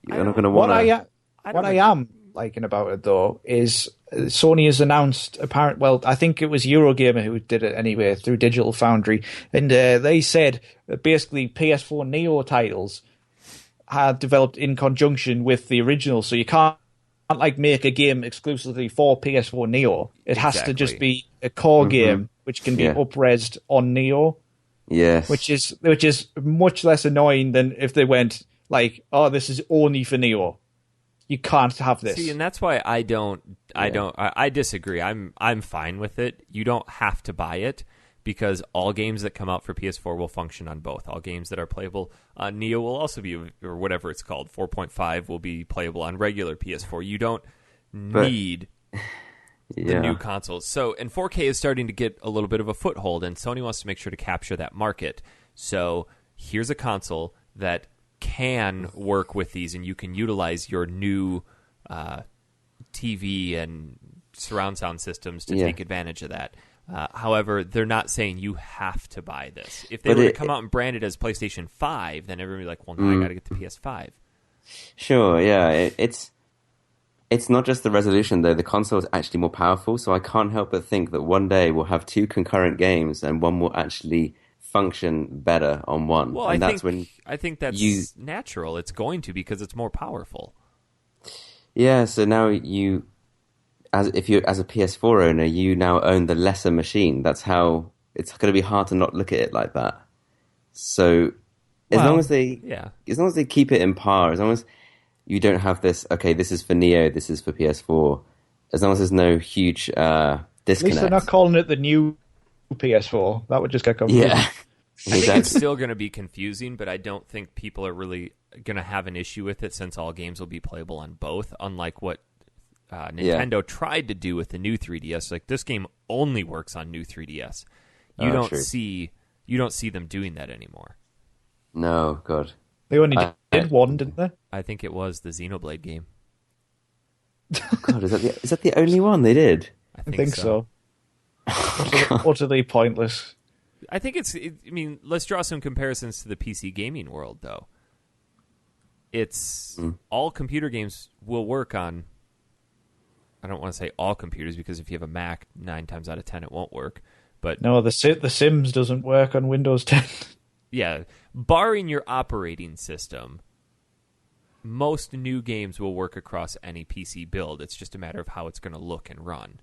want to... What I am liking about it, though, is Sony has announced, I think it was Eurogamer who did it anyway, through Digital Foundry, and they said that basically PS4 Neo titles had developed in conjunction with the original, so you can't make a game exclusively for PS4 Neo. It has to just be a core game which can be up-resed on Neo. Yes. Which is much less annoying than if they went this is only for Neo. You can't have this. See, and that's why I disagree. I'm fine with it. You don't have to buy it because all games that come out for PS4 will function on both. All games that are playable on Neo will also be, or whatever it's called, 4.5 will be playable on regular PS4. You don't need the new consoles. So, and 4K is starting to get a little bit of a foothold, and Sony wants to make sure to capture that market. So here's a console that can work with these, and you can utilize your new TV and surround sound systems to take advantage of that. However, they're not saying you have to buy this. If they were to come out and brand it as PlayStation 5, then everybody would be like, well, now I got to get the PS5. Sure, yeah. It's not just the resolution, though. The console is actually more powerful, so I can't help but think that one day we'll have two concurrent games and one will actually function better on one. Well, and I think that's natural. It's going to because it's more powerful. Yeah, so now as a PS4 owner, you now own the lesser machine. That's how it's going to be hard to not look at it like that. So as long as they keep it in par, as long as you don't have this, okay, this is for Neo, this is for PS4, as long as there's no huge disconnect. At least they're not calling it the new PS4. That would just get confusing. Yeah. I think it's still going to be confusing, but I don't think people are really going to have an issue with it since all games will be playable on both, unlike what Nintendo tried to do with the new 3DS. Like, this game only works on new 3DS. You don't see them doing that anymore. No, God. They only did one, didn't they? I think it was the Xenoblade game. Oh, God, is that the only one they did? I think so. Utterly pointless. I think let's draw some comparisons to the PC gaming world, though. It's all computer games will work on. I don't want to say all computers because if you have a Mac, 9 times out of 10 it won't work. But no, the Sims doesn't work on Windows 10. Yeah, barring your operating system, most new games will work across any PC build. It's just a matter of how it's going to look and run.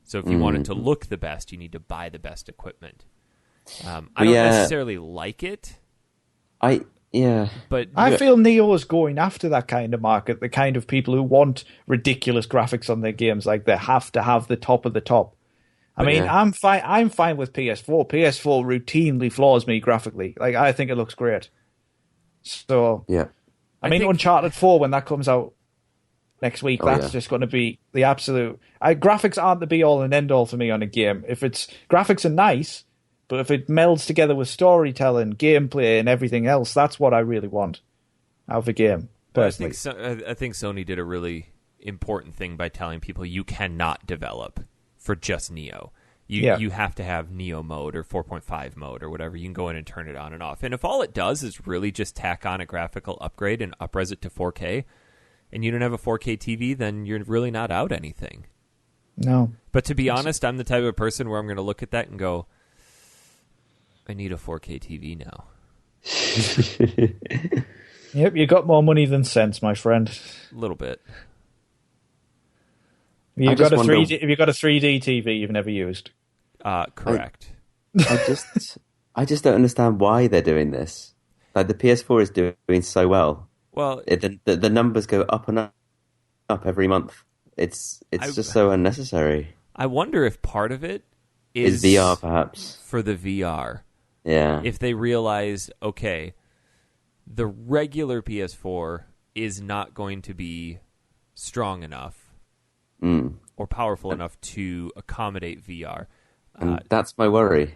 So if you want it to look the best, you need to buy the best equipment. I don't necessarily like it. But I feel Neo is going after that kind of market, the kind of people who want ridiculous graphics on their games, like they have to have the top of the top. I'm fine with PS4. PS4 routinely floors me graphically. Like, I think it looks great. So yeah, I think Uncharted 4, when that comes out next week, that's just going to be the absolute. Graphics aren't the be all and end all for me on a game. If it's graphics are nice, but if it melds together with storytelling, gameplay, and everything else, that's what I really want out of a game. Personally, I think Sony did a really important thing by telling people you cannot develop for just Neo. You have to have Neo mode or 4.5 mode or whatever. You can go in and turn it on and off. And if all it does is really just tack on a graphical upgrade and upres it to 4K, and you don't have a 4K TV, then you're really not out anything. No. But to be honest, I'm the type of person where I'm going to look at that and go, I need a 4K TV now. Yep, you got more money than sense, my friend. A little bit. Have you got a 3D TV you've never used? Correct. I just don't understand why they're doing this. Like, the PS4 is doing so well. Well, the numbers go up and up every month. It's just so unnecessary. I wonder if part of it is VR, perhaps, for the VR. Yeah. If they realize, okay, the regular PS4 is not going to be strong enough or powerful enough to accommodate VR. And that's my worry.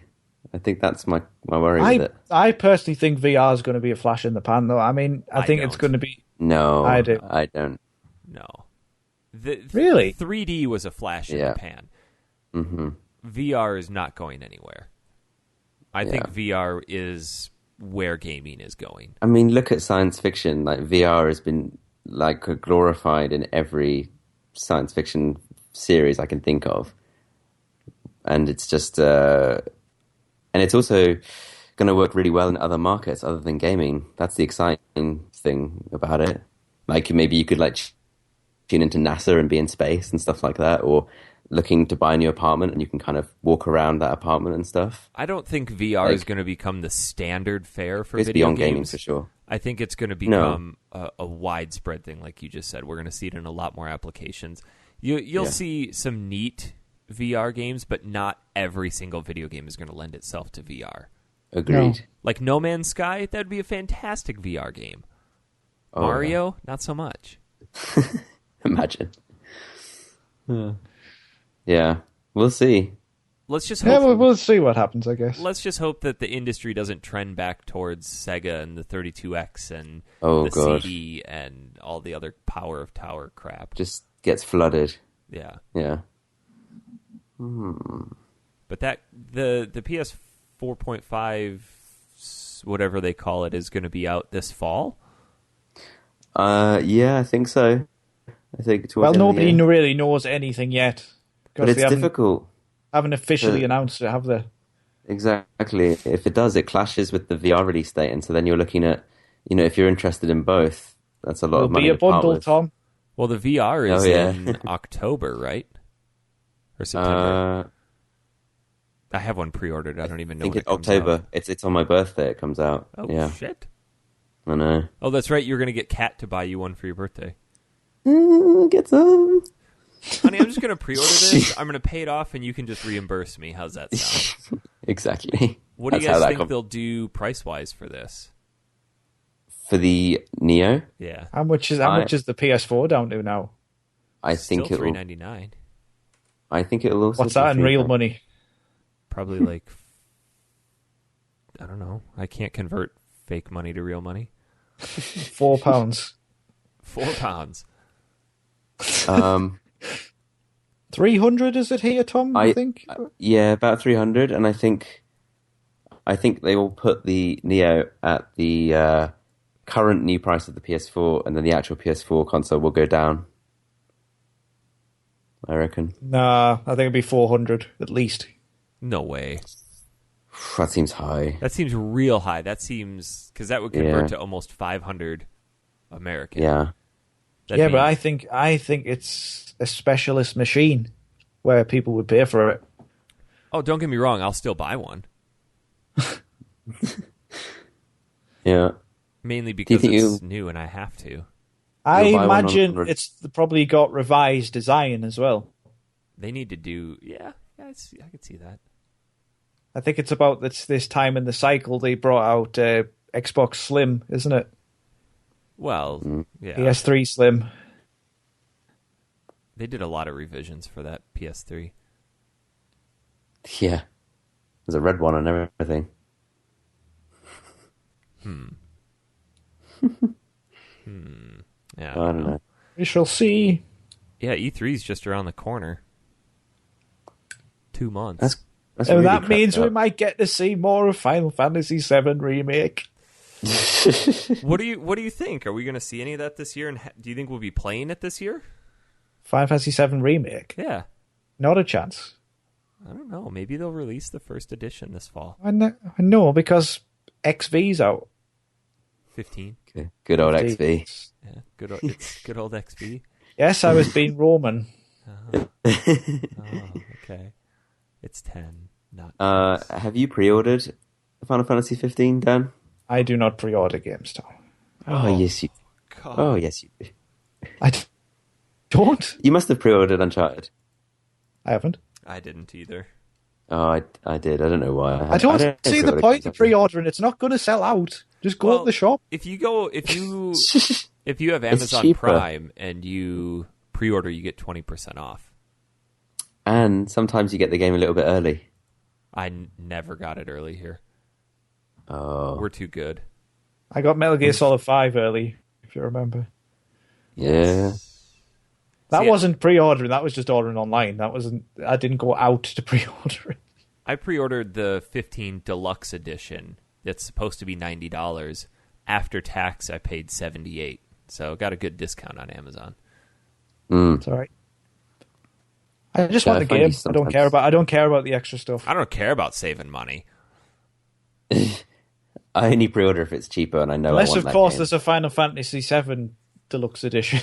I think that's my worry with it. I personally think VR is going to be a flash in the pan, though. I mean, I think it's going to be... No, I do. I don't. No. Really? 3D was a flash in the pan. Mm-hmm. VR is not going anywhere. I think VR is where gaming is going. I mean, look at science fiction. Like, VR has been like glorified in every science fiction series I can think of, and it's just and it's also going to work really well in other markets other than gaming. That's the exciting thing about it. Like, maybe you could like tune into NASA and be in space and stuff like that, or looking to buy a new apartment and you can kind of walk around that apartment and stuff. I don't think VR is going to become the standard fare for video beyond games. Gaming for sure. I think it's going to become a widespread thing, like you just said. We're going to see it in a lot more applications. You'll see some neat VR games, but not every single video game is going to lend itself to VR. Agreed. No. Like No Man's Sky, that would be a fantastic VR game. Mario, not so much. Imagine. Yeah, we'll see. Let's just hope. Yeah, we'll see what happens, I guess. Let's just hope that the industry doesn't trend back towards Sega and the 32X and the CD and all the other Power of Tower crap. Just gets flooded. Yeah. Yeah. But the PS 4.5, whatever they call it, is going to be out this fall? Yeah, I think so. I think. Well, nobody really knows anything yet. But it's difficult. Haven't officially announced it, have they? Exactly. If it does, it clashes with the VR release date, and so then you're looking at, if you're interested in both, that's a lot of money. It'll be a bundle, Tom. Well, the VR is in October, right? Or September? I have one pre-ordered. I don't even know I think when it's it comes October. out. It's on my birthday. It comes out. Oh, yeah. shit. I know. Oh, that's right. You're going to get Kat to buy you one for your birthday. Get some. Honey, I'm just going to pre-order this. I'm going to pay it off, and you can just reimburse me. How's that sound? Exactly. What do you guys think they'll do price-wise for this? For the Neo? Yeah. How much is the PS4 down to now? I think Still it'll $399. I think it'll also What's that in real money? Probably like I don't know. I can't convert fake money to real money. £4. £4. 300 is it here, Tom? I think. Yeah, about 300, and I think they will put the Neo at the current new price of the PS4, and then the actual PS4 console will go down. I reckon. Nah, I think it'd be 400 at least. No way. That seems high. That seems real high. That seems because that would convert to almost 500 American. Yeah. But I think it's a specialist machine where people would pay for it. Oh, don't get me wrong. I'll still buy one. Yeah. Mainly because it's new and I have to. I imagine it's probably got revised design as well. They need to do... Yeah, I could see that. I think it's about this time in the cycle they brought out Xbox Slim, isn't it? Well, yeah. PS3 Slim. They did a lot of revisions for that PS3. Yeah. There's a red one and everything. Yeah, I don't know. We shall see. Yeah, E3's just around the corner. 2 months. That's really that means we might get to see more of Final Fantasy VII Remake. What do you think? Are we going to see any of that this year? And do you think we'll be playing it this year? Final Fantasy VII Remake? Yeah. Not a chance. I don't know. Maybe they'll release the first edition this fall. I know, because XV's out. 15. Okay. Good old XV. Yeah, it's good old XV. Yes, I was being Roman. Oh, okay. It's 10, not have you pre-ordered Final Fantasy 15, Dan? I do not pre-order games, Tom. Oh, yes, you. God. Oh, yes, you. I don't. You must have pre-ordered Uncharted. I haven't. I didn't either. Oh, I did. I don't know why. I don't see the point of pre-ordering. It's not going to sell out. Just go to the shop. If you have Amazon Prime and you pre-order, you get 20% off. And sometimes you get the game a little bit early. I never got it early here. Oh, we're too good. I got Metal Gear Solid 5 early, if you remember. Yeah. That wasn't pre-ordering. That was just ordering online. I didn't go out to pre-order it. I pre-ordered the 15 Deluxe Edition. That's supposed to be $90. After tax, I paid $78. So got a good discount on Amazon. It's all right. I just want the game. I don't care about the extra stuff. I don't care about saving money. I only pre-order if it's cheaper, and I know. Unless, I want of course, that game. there's a Final Fantasy VII Deluxe Edition.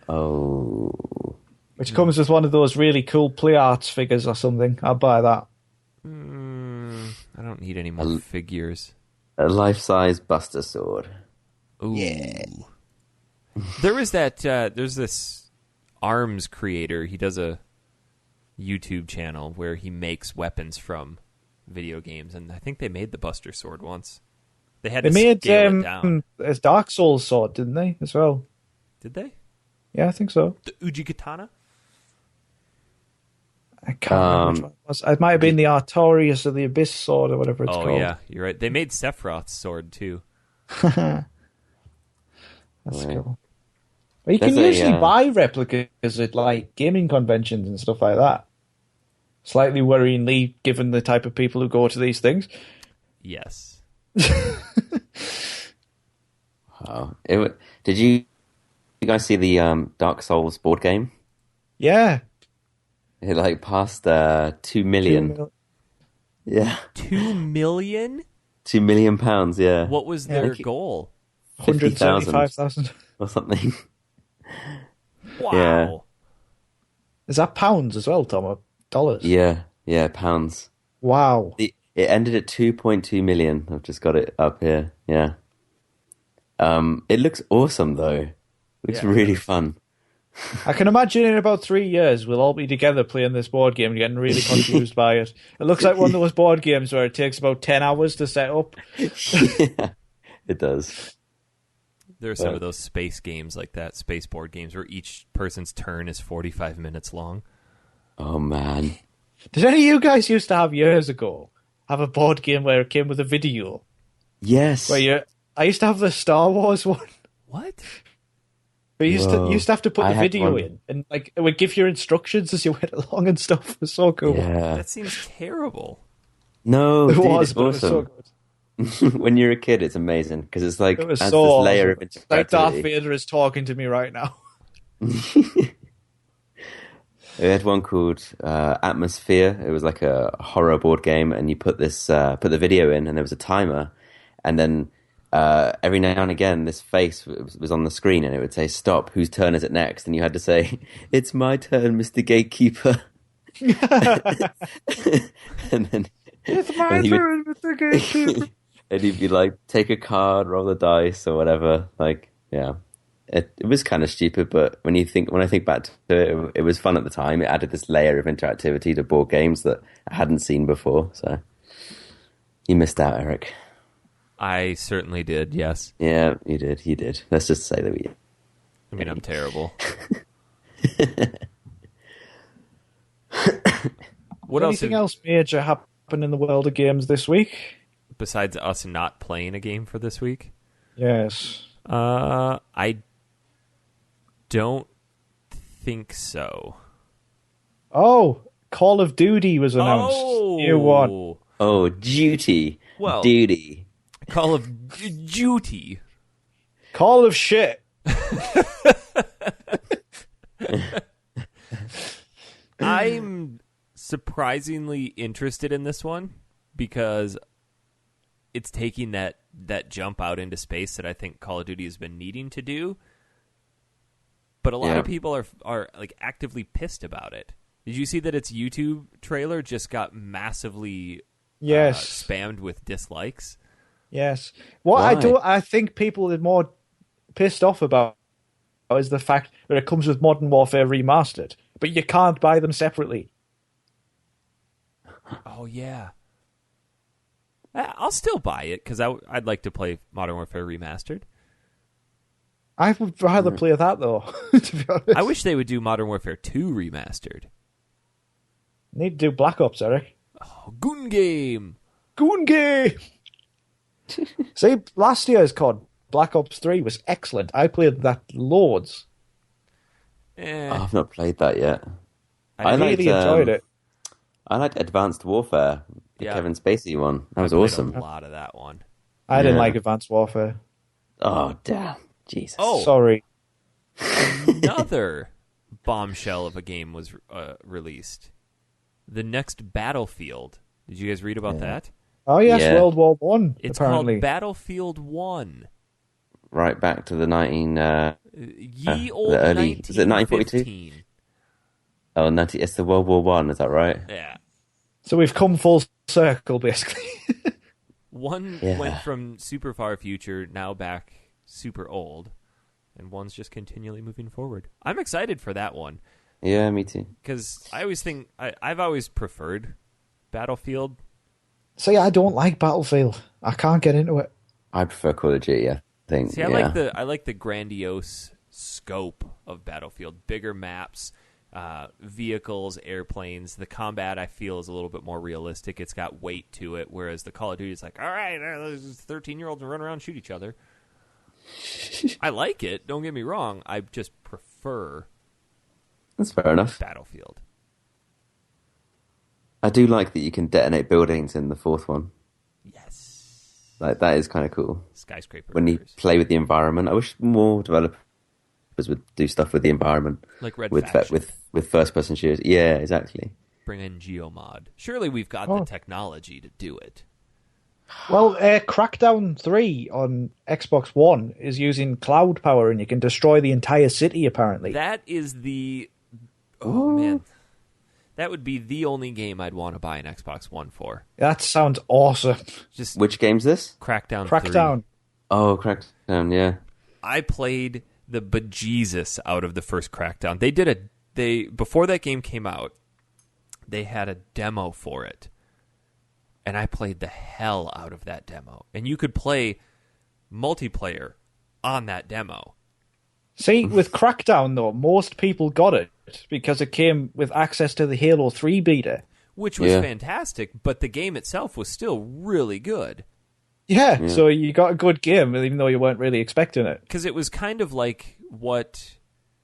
Oh. Which comes with one of those really cool Play Arts figures or something. I'll buy that. I don't need any more figures. A life-size Buster Sword. Ooh. Yeah. There is that. There's this arms creator. He does a YouTube channel where he makes weapons from video games, and I think they made the Buster Sword once. They made scale it down. A Dark Souls sword, didn't they, as well? Did they? Yeah, I think so. The Uji Katana? I can't remember which one it was. It might have been the Artorias or the Abyss sword or whatever it's called. Oh, yeah, you're right. They made Sephiroth's sword, too. That's cool. But you can usually buy replicas at like gaming conventions and stuff like that. Slightly worryingly, given the type of people who go to these things. Yes. Wow. Did you guys see the Dark Souls board game? Yeah. It passed 2 million. Yeah. 2 million? £2 million, yeah. What was their goal? 175,000 or something. Wow. Yeah. Is that pounds as well, Tom? Yeah, pounds. Wow. It ended at 2.2 million. I've just got it up here. Yeah. It looks awesome though. It looks really fun. I can imagine in about 3 years we'll all be together playing this board game and getting really confused by it. It looks like one of those board games where it takes about 10 hours to set up. Yeah, it does. There are some of those space games like that, space board games, where each person's turn is 45 minutes long. Oh, man. Did any of you guys used to have years ago have a board game where it came with a video? Yes. I used to have the Star Wars one. What? But you used to have to put I the had video one. in, and like it would give you instructions as you went along and stuff. It was so cool. Yeah. That seems terrible. No, It dude, was, it's but it was so awesome. good. When you're a kid, it's amazing because it's like It was adds so this awesome. layer of It's like Darth interactivity. Vader is talking to me right now. We had one called Atmosphere. It was like a horror board game, and you put the video in, and there was a timer, and then every now and again, this face was on the screen, and it would say, "Stop. Whose turn is it next?" And you had to say, "It's my turn, Mr. Gatekeeper." And then It's my and he would- turn, Mr. Gatekeeper. and he'd be like, "Take a card, roll the dice, or whatever." Like, yeah. It was kind of stupid, but when I think back to it, it was fun at the time. It added this layer of interactivity to board games that I hadn't seen before. So you missed out, Eric. I certainly did, yes. Yeah, you did. You did. Let's just say that we. I mean, I'm terrible. What Anything else major happened in the world of games this week? besides us not playing a game for this week? Yes. I don't think so. Oh, Call of Duty was announced. New one. Oh, duty. Well- Duty. Call of Duty. Call of shit. I'm surprisingly interested in this one because it's taking that jump out into space that I think Call of Duty has been needing to do. But a lot of people are like actively pissed about it. Did you see that its YouTube trailer just got massively Yes. spammed with dislikes? Yes. What I think people are more pissed off about is the fact that it comes with Modern Warfare Remastered, but you can't buy them separately. Oh, yeah. I'll still buy it because I'd like to play Modern Warfare Remastered. I would rather play that, though, to be honest. I wish they would do Modern Warfare 2 Remastered. Need to do Black Ops, Eric. Oh, Goon Game! Goon Game! See, last year's COD, Black Ops 3, was excellent. I played that loads. I've not played that yet. I really enjoyed it. I liked Advanced Warfare, the Yeah. Kevin Spacey one. That was I played awesome. A lot of that one. I didn't Yeah. like Advanced Warfare. Oh, damn. Jesus. Oh. Sorry. Another bombshell of a game was released. The next Battlefield. Did you guys read about that? Oh, yes, Yeah. World War One. It's apparently. called Battlefield 1. Right back to the 19... Ye old the early- was it 1942? 1915. Oh, 90, it's the World War One, is that right? Yeah. So we've come full circle, basically. One Yeah. went from super far future, now back super old, and one's just continually moving forward. I'm excited for that one Yeah, me too. because I always think I've always preferred Battlefield. See, I don't like Battlefield. I can't get into it. I prefer Call of Duty, I think. See, I like the grandiose scope of Battlefield, bigger maps, vehicles, airplanes. The combat I feel is a little bit more realistic. It's got weight to it, whereas the Call of Duty is like, all right, there's 13-year-olds and run around and shoot each other. I like it. Don't get me wrong. I just prefer That's fair enough. Battlefield. I do like that you can detonate buildings in the fourth one. Yes. Like, that is kind of cool. Skyscraper. When you builders. play with the environment, I wish more developers would do stuff with the environment. Like Red with Faction. with first-person shooters. Yeah, exactly. Bring in Geomod. Surely we've got the technology to do it. Well, Crackdown 3 on Xbox One is using cloud power, and you can destroy the entire city, apparently. That is the... Oh, man. That would be the only game I'd want to buy an Xbox One for. That sounds awesome. Just Which game's this? Crackdown 3. Oh, Crackdown, yeah. I played the bejesus out of the first Crackdown. Before that game came out, they had a demo for it. And I played the hell out of that demo. And you could play multiplayer on that demo. See, with Crackdown, though, most people got it because it came with access to the Halo 3 beta. Which was fantastic, but the game itself was still really good. Yeah, so you got a good game, even though you weren't really expecting it. Because it was kind of like what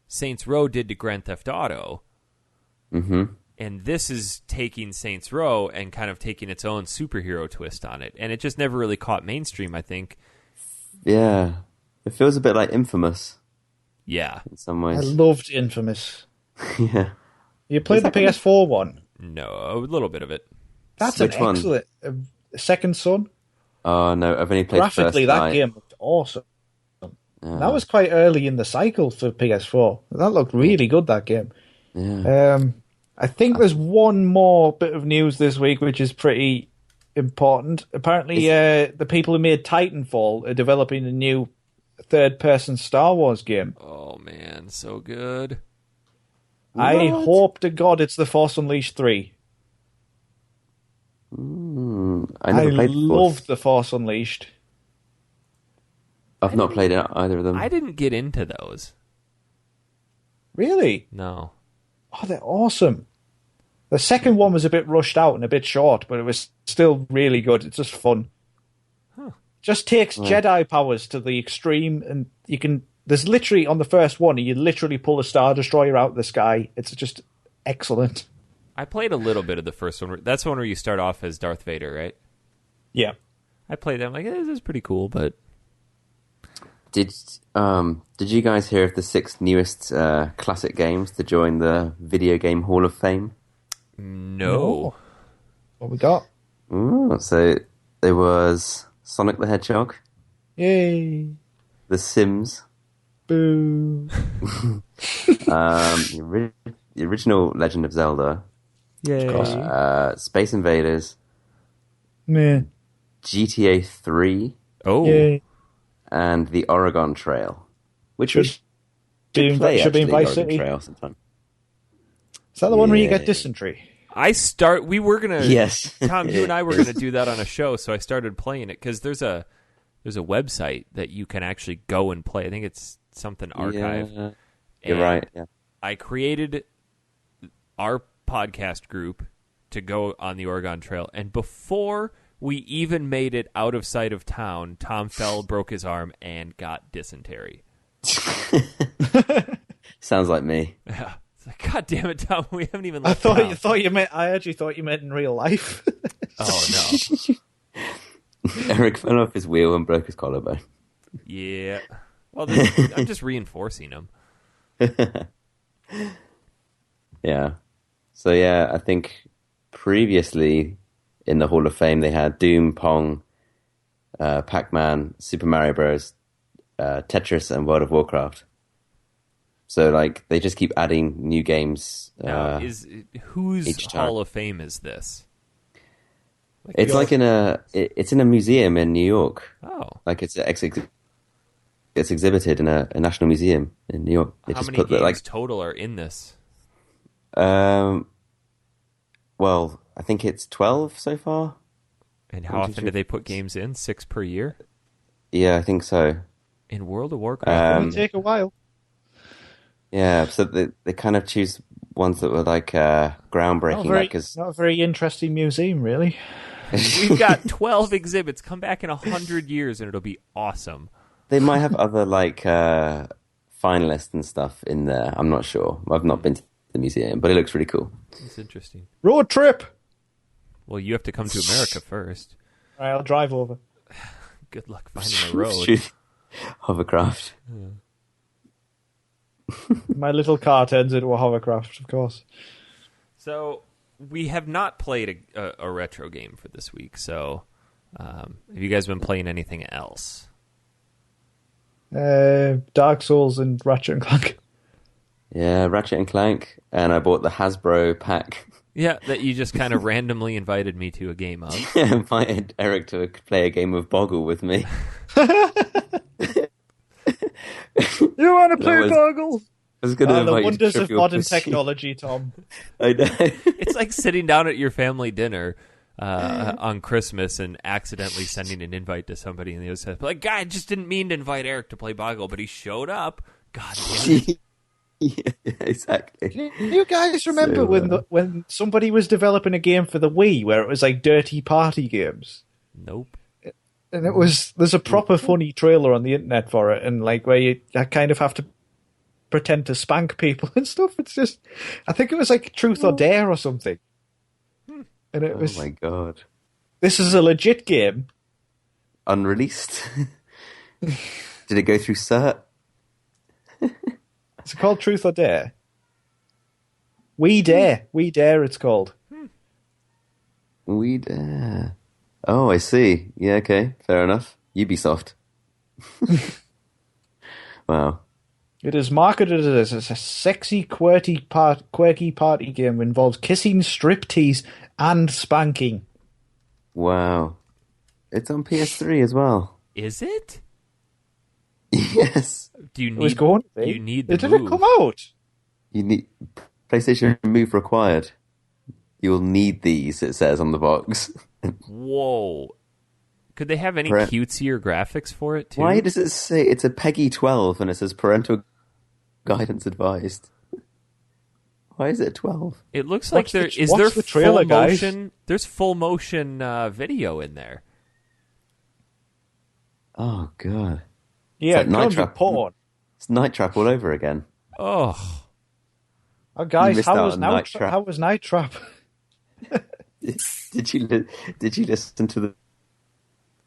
Saints Row did to Grand Theft Auto. Mm-hmm. And this is taking Saints Row and kind of taking its own superhero twist on it. And it just never really caught mainstream, I think. Yeah. It feels a bit like Infamous. Yeah. In some ways. I loved Infamous. Yeah. You played the PS4 one? No, a little bit of it. That's Which an one? excellent... Second Son? Oh, no, I've only played Graphically, First that Light. game looked awesome. That was quite early in the cycle for PS4. That looked really good, that game. Yeah. I think there's one more bit of news this week, which is pretty important. Apparently, the people who made Titanfall are developing a new third-person Star Wars game. Oh, man, so good. I hope to God it's The Force Unleashed 3. I never played loved The Force Unleashed. I've not played either of them. I didn't get into those. Really? No. Oh, they're awesome. The second one was a bit rushed out and a bit short, but it was still really good. It's just fun. Just takes Jedi powers to the extreme, and you can... There's literally, on the first one, you literally pull a Star Destroyer out of the sky. It's just excellent. I played a little bit of the first one. That's the one where you start off as Darth Vader, right? Yeah. I played that. I'm like, this is pretty cool, but... Did you guys hear of the 6 newest classic games to join the Video Game Hall of Fame? No. What we got? Ooh, so there was Sonic the Hedgehog, Yay. The Sims, Boo. the original Legend of Zelda, Yay. Space Invaders, Meh. GTA 3, Oh. Yay. and the Oregon Trail, which Should we should play, should be actually, in the Vice Oregon City. Trail sometime. Is that the one where you Yeah. get dysentery? We were going to... Yes. Tom, you and I were going to do that on a show, so I started playing it, because there's a website that you can actually go and play. I think it's something archive. Yeah, you're And right. Yeah. I created our podcast group to go on the Oregon Trail, and before we even made it out of sight of town, Tom fell, broke his arm, and got dysentery. Sounds like me. Yeah. It's like, God damn it, Tom, we haven't even I left town. I actually thought you meant in real life. Oh, no. Eric fell off his wheel and broke his collarbone. Yeah. Well, I'm just reinforcing him. Yeah. So yeah, I think previously in the Hall of Fame they had Doom, Pong, Pac-Man, Super Mario Bros, Tetris, and World of Warcraft. So like they just keep adding new games. Now, whose each time. Hall of Fame is this? It's like it's in a museum in New York. Oh. Like it's exhibited in a national museum in New York. They How just many put games total are in this? well, I think it's 12 so far. And how often do they put games in? 6 per year? Yeah, I think so. In World of Warcraft? It'll take a while. Yeah, so they kind of choose ones that were like groundbreaking. Not a very interesting museum, really. We've got 12 exhibits. Come back in 100 years and it'll be awesome. They might have other like finalists and stuff in there. I'm not sure. I've not been to the museum, but it looks really cool. It's interesting. Road trip! Well, you have to come to America first. All right, I'll drive over. Good luck finding a road. Shoot. Hovercraft. My little car turns into a hovercraft, of course. So, we have not played a retro game for this week, so have you guys been playing anything else? Dark Souls and Ratchet and Clank. Yeah, Ratchet and Clank, and I bought the Hasbro pack Yeah, that you just kind of randomly invited me to a game of. I invited Eric to play a game of Boggle with me. You want to play Boggle? I was going to invite the you to wonders of Trivial modern Pursuit. technology, Tom. I know. It's like sitting down at your family dinner on Christmas and accidentally sending an invite to somebody and the other says, like, "Guy, I just didn't mean to invite Eric to play Boggle, but he showed up." God damn it. Yeah, exactly. You guys remember when somebody was developing a game for the Wii where it was like dirty party games? Nope. And there's a proper funny trailer on the internet for it, and like where you kind of have to pretend to spank people and stuff. It's just, I think it was like Truth or Dare or something. And it was, oh my god. This is a legit game. Unreleased? Did it go through cert? Is it called Truth or Dare? We Dare. We Dare it's called. We Dare. Oh, I see. Yeah, okay. Fair enough. Ubisoft. Wow. It is marketed as a sexy, quirky party game that involves kissing, striptease, and spanking. Wow. It's on PS3 as well. Is it? Yes. Do you need? It was going to be. You need the Did move. it come out? You need PlayStation Move required. You'll need these, it says on the box. Whoa. Could they have any Brett. cutesier graphics for it, too? Why does it say it's a PEGI 12 and it says parental guidance advised? Why is it 12? It looks like there is watch there the trailer, full guys. motion. There's full motion video in there. Oh, God. Yeah, It's like it Night be Trap. porn. It's Night Trap all over again. Oh, Oh, guys, missed how out was on Night Night Trap? Trap. How was Night Trap? Did you listen to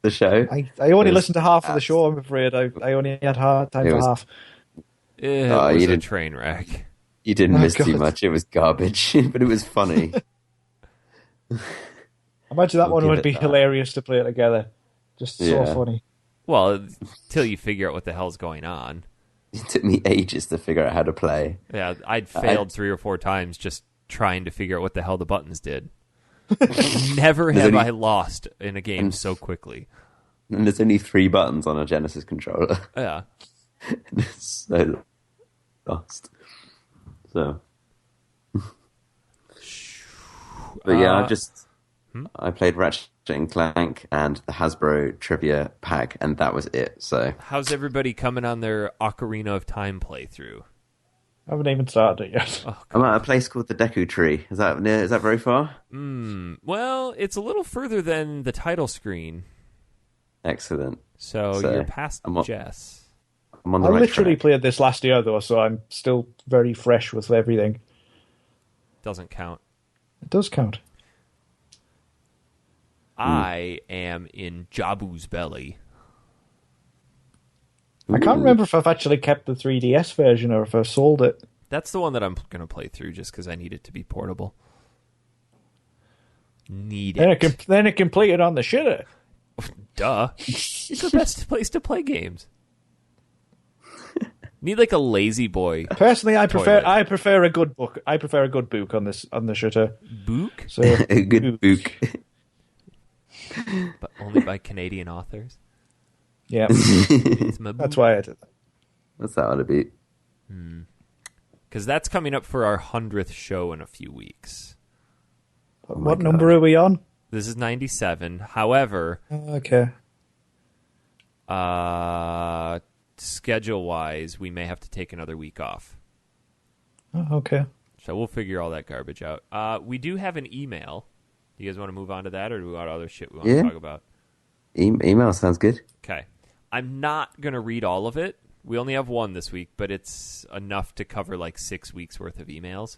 the show? I only It was listened to half of the show, I'm afraid. I only had time It for was- half. it Oh, was you a didn't- train wreck. You didn't Oh, miss too God. much. It was garbage, but it was funny. I imagine that I'll one give would it be that. hilarious to play together. Just so Yeah. funny. Well, until you figure out what the hell's going on. It took me ages to figure out how to play. Yeah, I'd failed 3 or 4 times just trying to figure out what the hell the buttons did. Never have only- I lost in a game so quickly. And there's only 3 buttons on a Genesis controller. Yeah. It's so lost. So. But yeah, I played Ratchet and Clank and the Hasbro Trivia Pack, and that was it. So How's everybody coming on their Ocarina of Time playthrough? I haven't even started it yet. Oh, I'm at a place called the Deku Tree. Is that near? Is that very far? well, it's a little further than the title screen, Excellent. so So, you're past I'm on- Jess. I'm on the I right literally track. played this last year, though, so I'm still very fresh with everything. Doesn't count. It does count. I am in Jabu's belly. I can't remember if I've actually kept the 3DS version or if I've sold it. That's the one that I'm going to play through just because I need it to be portable. Need it. Then it can play it on the shitter. Duh. It's the best place to play games. Need like a lazy boy Personally, I Toilet. prefer a good book. I prefer a good book on the shitter. book, So A good book. but only by Canadian authors. yeah, It's my that's why I did that. What's that ought to be? Because that's coming up for our 100th show in a few weeks. What number are we on? This is 97. However, Okay. schedule-wise, we may have to take another week off. Oh, okay. So we'll figure all that garbage out. We do have an email. Do you guys want to move on to that, or do we want other shit we want to talk about? Email sounds good. Okay. I'm not going to read all of it. We only have one this week, but it's enough to cover like 6 weeks worth of emails.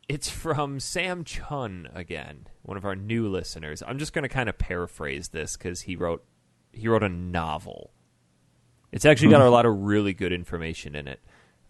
It's from Sam Chun again, one of our new listeners. I'm just going to kind of paraphrase this because he wrote a novel. It's actually got a lot of really good information in it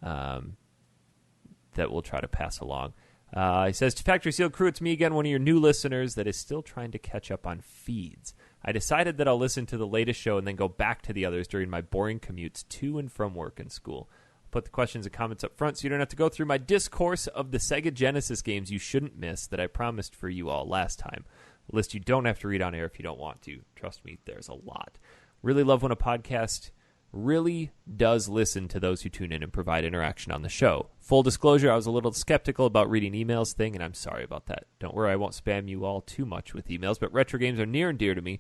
that we'll try to pass along. He says, to Factory Seal Crew, it's me again, one of your new listeners that is still trying to catch up on feeds. I decided that I'll listen to the latest show and then go back to the others during my boring commutes to and from work and school. Put the questions and comments up front so you don't have to go through my discourse of the Sega Genesis games you shouldn't miss that I promised for you all last time. A list you don't have to read on air if you don't want to. Trust me, there's a lot. Really love when a podcast really does listen to those who tune in and provide interaction on the show. Full disclosure, I was a little skeptical about reading emails thing, and I'm sorry about that. Don't worry, I won't spam you all too much with emails, but retro games are near and dear to me,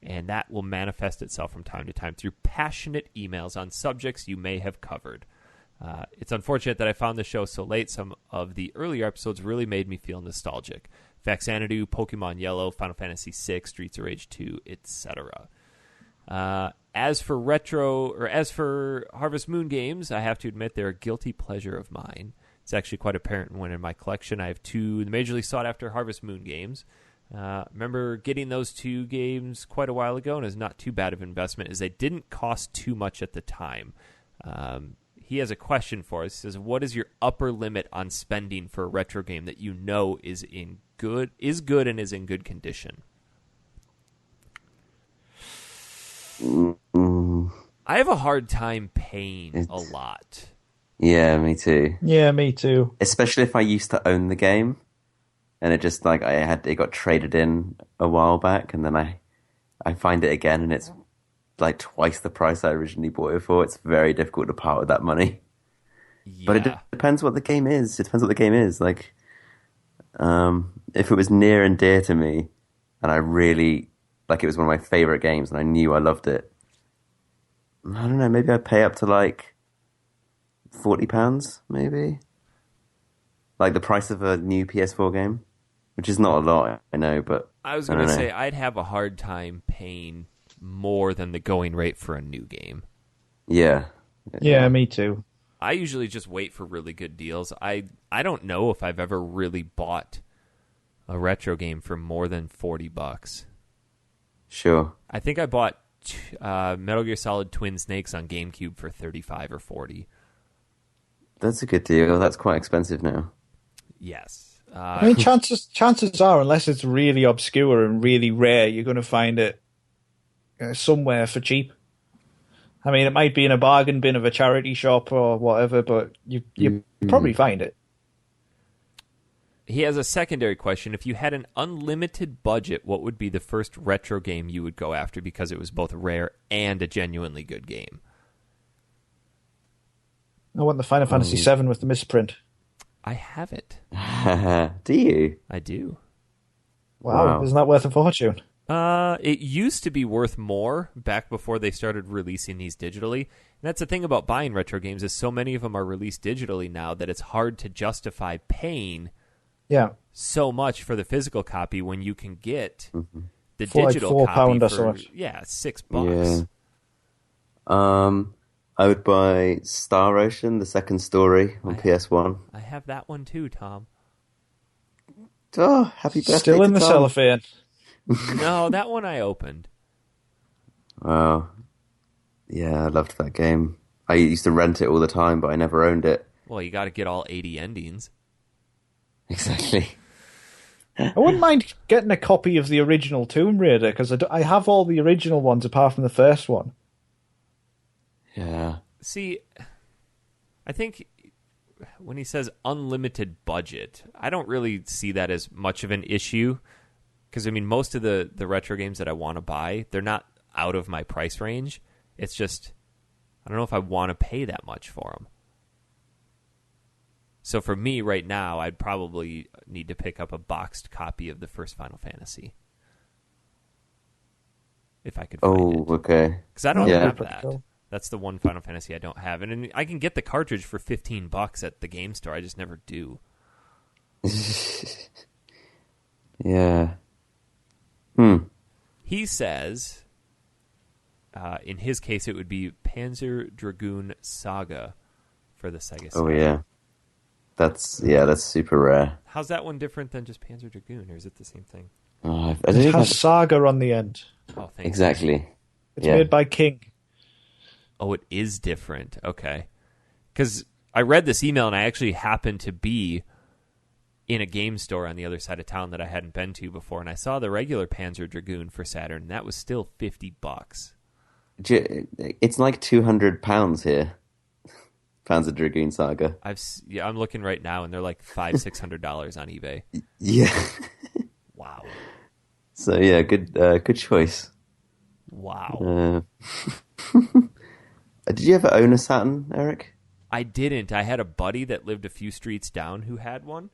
and that will manifest itself from time to time through passionate emails on subjects you may have covered. It's unfortunate that I found the show so late. Some of the earlier episodes really made me feel nostalgic. Faxanadu, Pokemon Yellow, Final Fantasy VI, Streets of Rage 2, etc. As for Harvest Moon games, I have to admit they're a guilty pleasure of mine. It's actually quite apparent when in my collection I have two majorly sought-after Harvest Moon games. Remember getting those two games quite a while ago, and it's not too bad of an investment, as they didn't cost too much at the time. He has a question for us. He says, what is your upper limit on spending for a retro game that you know is good and is in good condition? I have a hard time paying a lot. Yeah, me too. Yeah, me too. Especially if I used to own the game, and it just it got traded in a while back, and then I find it again, and it's like twice the price I originally bought it for. It's very difficult to part with that money. Yeah. But it depends what the game is. It depends what the game is. Like, if it was near and dear to me, and I really like it was one of my favorite games, and I knew I loved it, I don't know. Maybe I'd pay up to like £40, maybe, like the price of a new PS4 game, which is not a lot, I know. But I was going to say I'd have a hard time paying more than the going rate for a new game. Yeah, me too. I usually just wait for really good deals. I don't know if I've ever really bought a retro game for more than $40. Sure. I think I bought Metal Gear Solid Twin Snakes on GameCube for $35 or $40. That's a good deal. That's quite expensive now. Yes. I mean, chances are, unless it's really obscure and really rare, you're going to find it somewhere for cheap. I mean, it might be in a bargain bin of a charity shop or whatever, but you probably find it. He has a secondary question. If you had an unlimited budget, what would be the first retro game you would go after because it was both rare and a genuinely good game? I want the Final Fantasy VII with the misprint. I have it. Do you? I do. Wow. Isn't that worth a fortune? It used to be worth more back before they started releasing these digitally. And that's the thing about buying retro games is so many of them are released digitally now that it's hard to justify paying so much for the physical copy when you can get the digital like copy £4 or for so much. $6. Yeah. I would buy Star Ocean, the second story on PS1. I have that one too, Tom. Oh, happy birthday! Still in the Tom. cellophane. No, that one I opened. Wow. Yeah, I loved that game. I used to rent it all the time, but I never owned it. Well, you got to get all 80 endings. Exactly. I wouldn't mind getting a copy of the original Tomb Raider, because I have all the original ones apart from the first one. Yeah. See, I think when he says unlimited budget, I don't really see that as much of an issue. Because, I mean, most of the retro games that I want to buy, they're not out of my price range. It's just, I don't know if I want to pay that much for them. So for me right now, I'd probably need to pick up a boxed copy of the first Final Fantasy. If I could find it. Oh, okay. Because I don't have that. That's the one Final Fantasy I don't have. And I can get the cartridge for $15 at the game store. I just never do. Yeah. He says, in his case, it would be Panzer Dragoon Saga for the Sega Saturn. Oh, yeah. That's super rare. How's that one different than just Panzer Dragoon, or is it the same thing? It has Saga on the end. Oh, thanks. Exactly. It's made by King. Oh, it is different. Okay. Because I read this email, and I actually happened to be in a game store on the other side of town that I hadn't been to before, and I saw the regular Panzer Dragoon for Saturn, and that was still $50. It's like £200 here Panzer Dragoon Saga. I'm looking right now, and they're like $500-$600 on eBay. Yeah. Wow. So yeah, good choice. Wow. Did you ever own a Saturn, Eric? I didn't. I had a buddy that lived a few streets down who had one.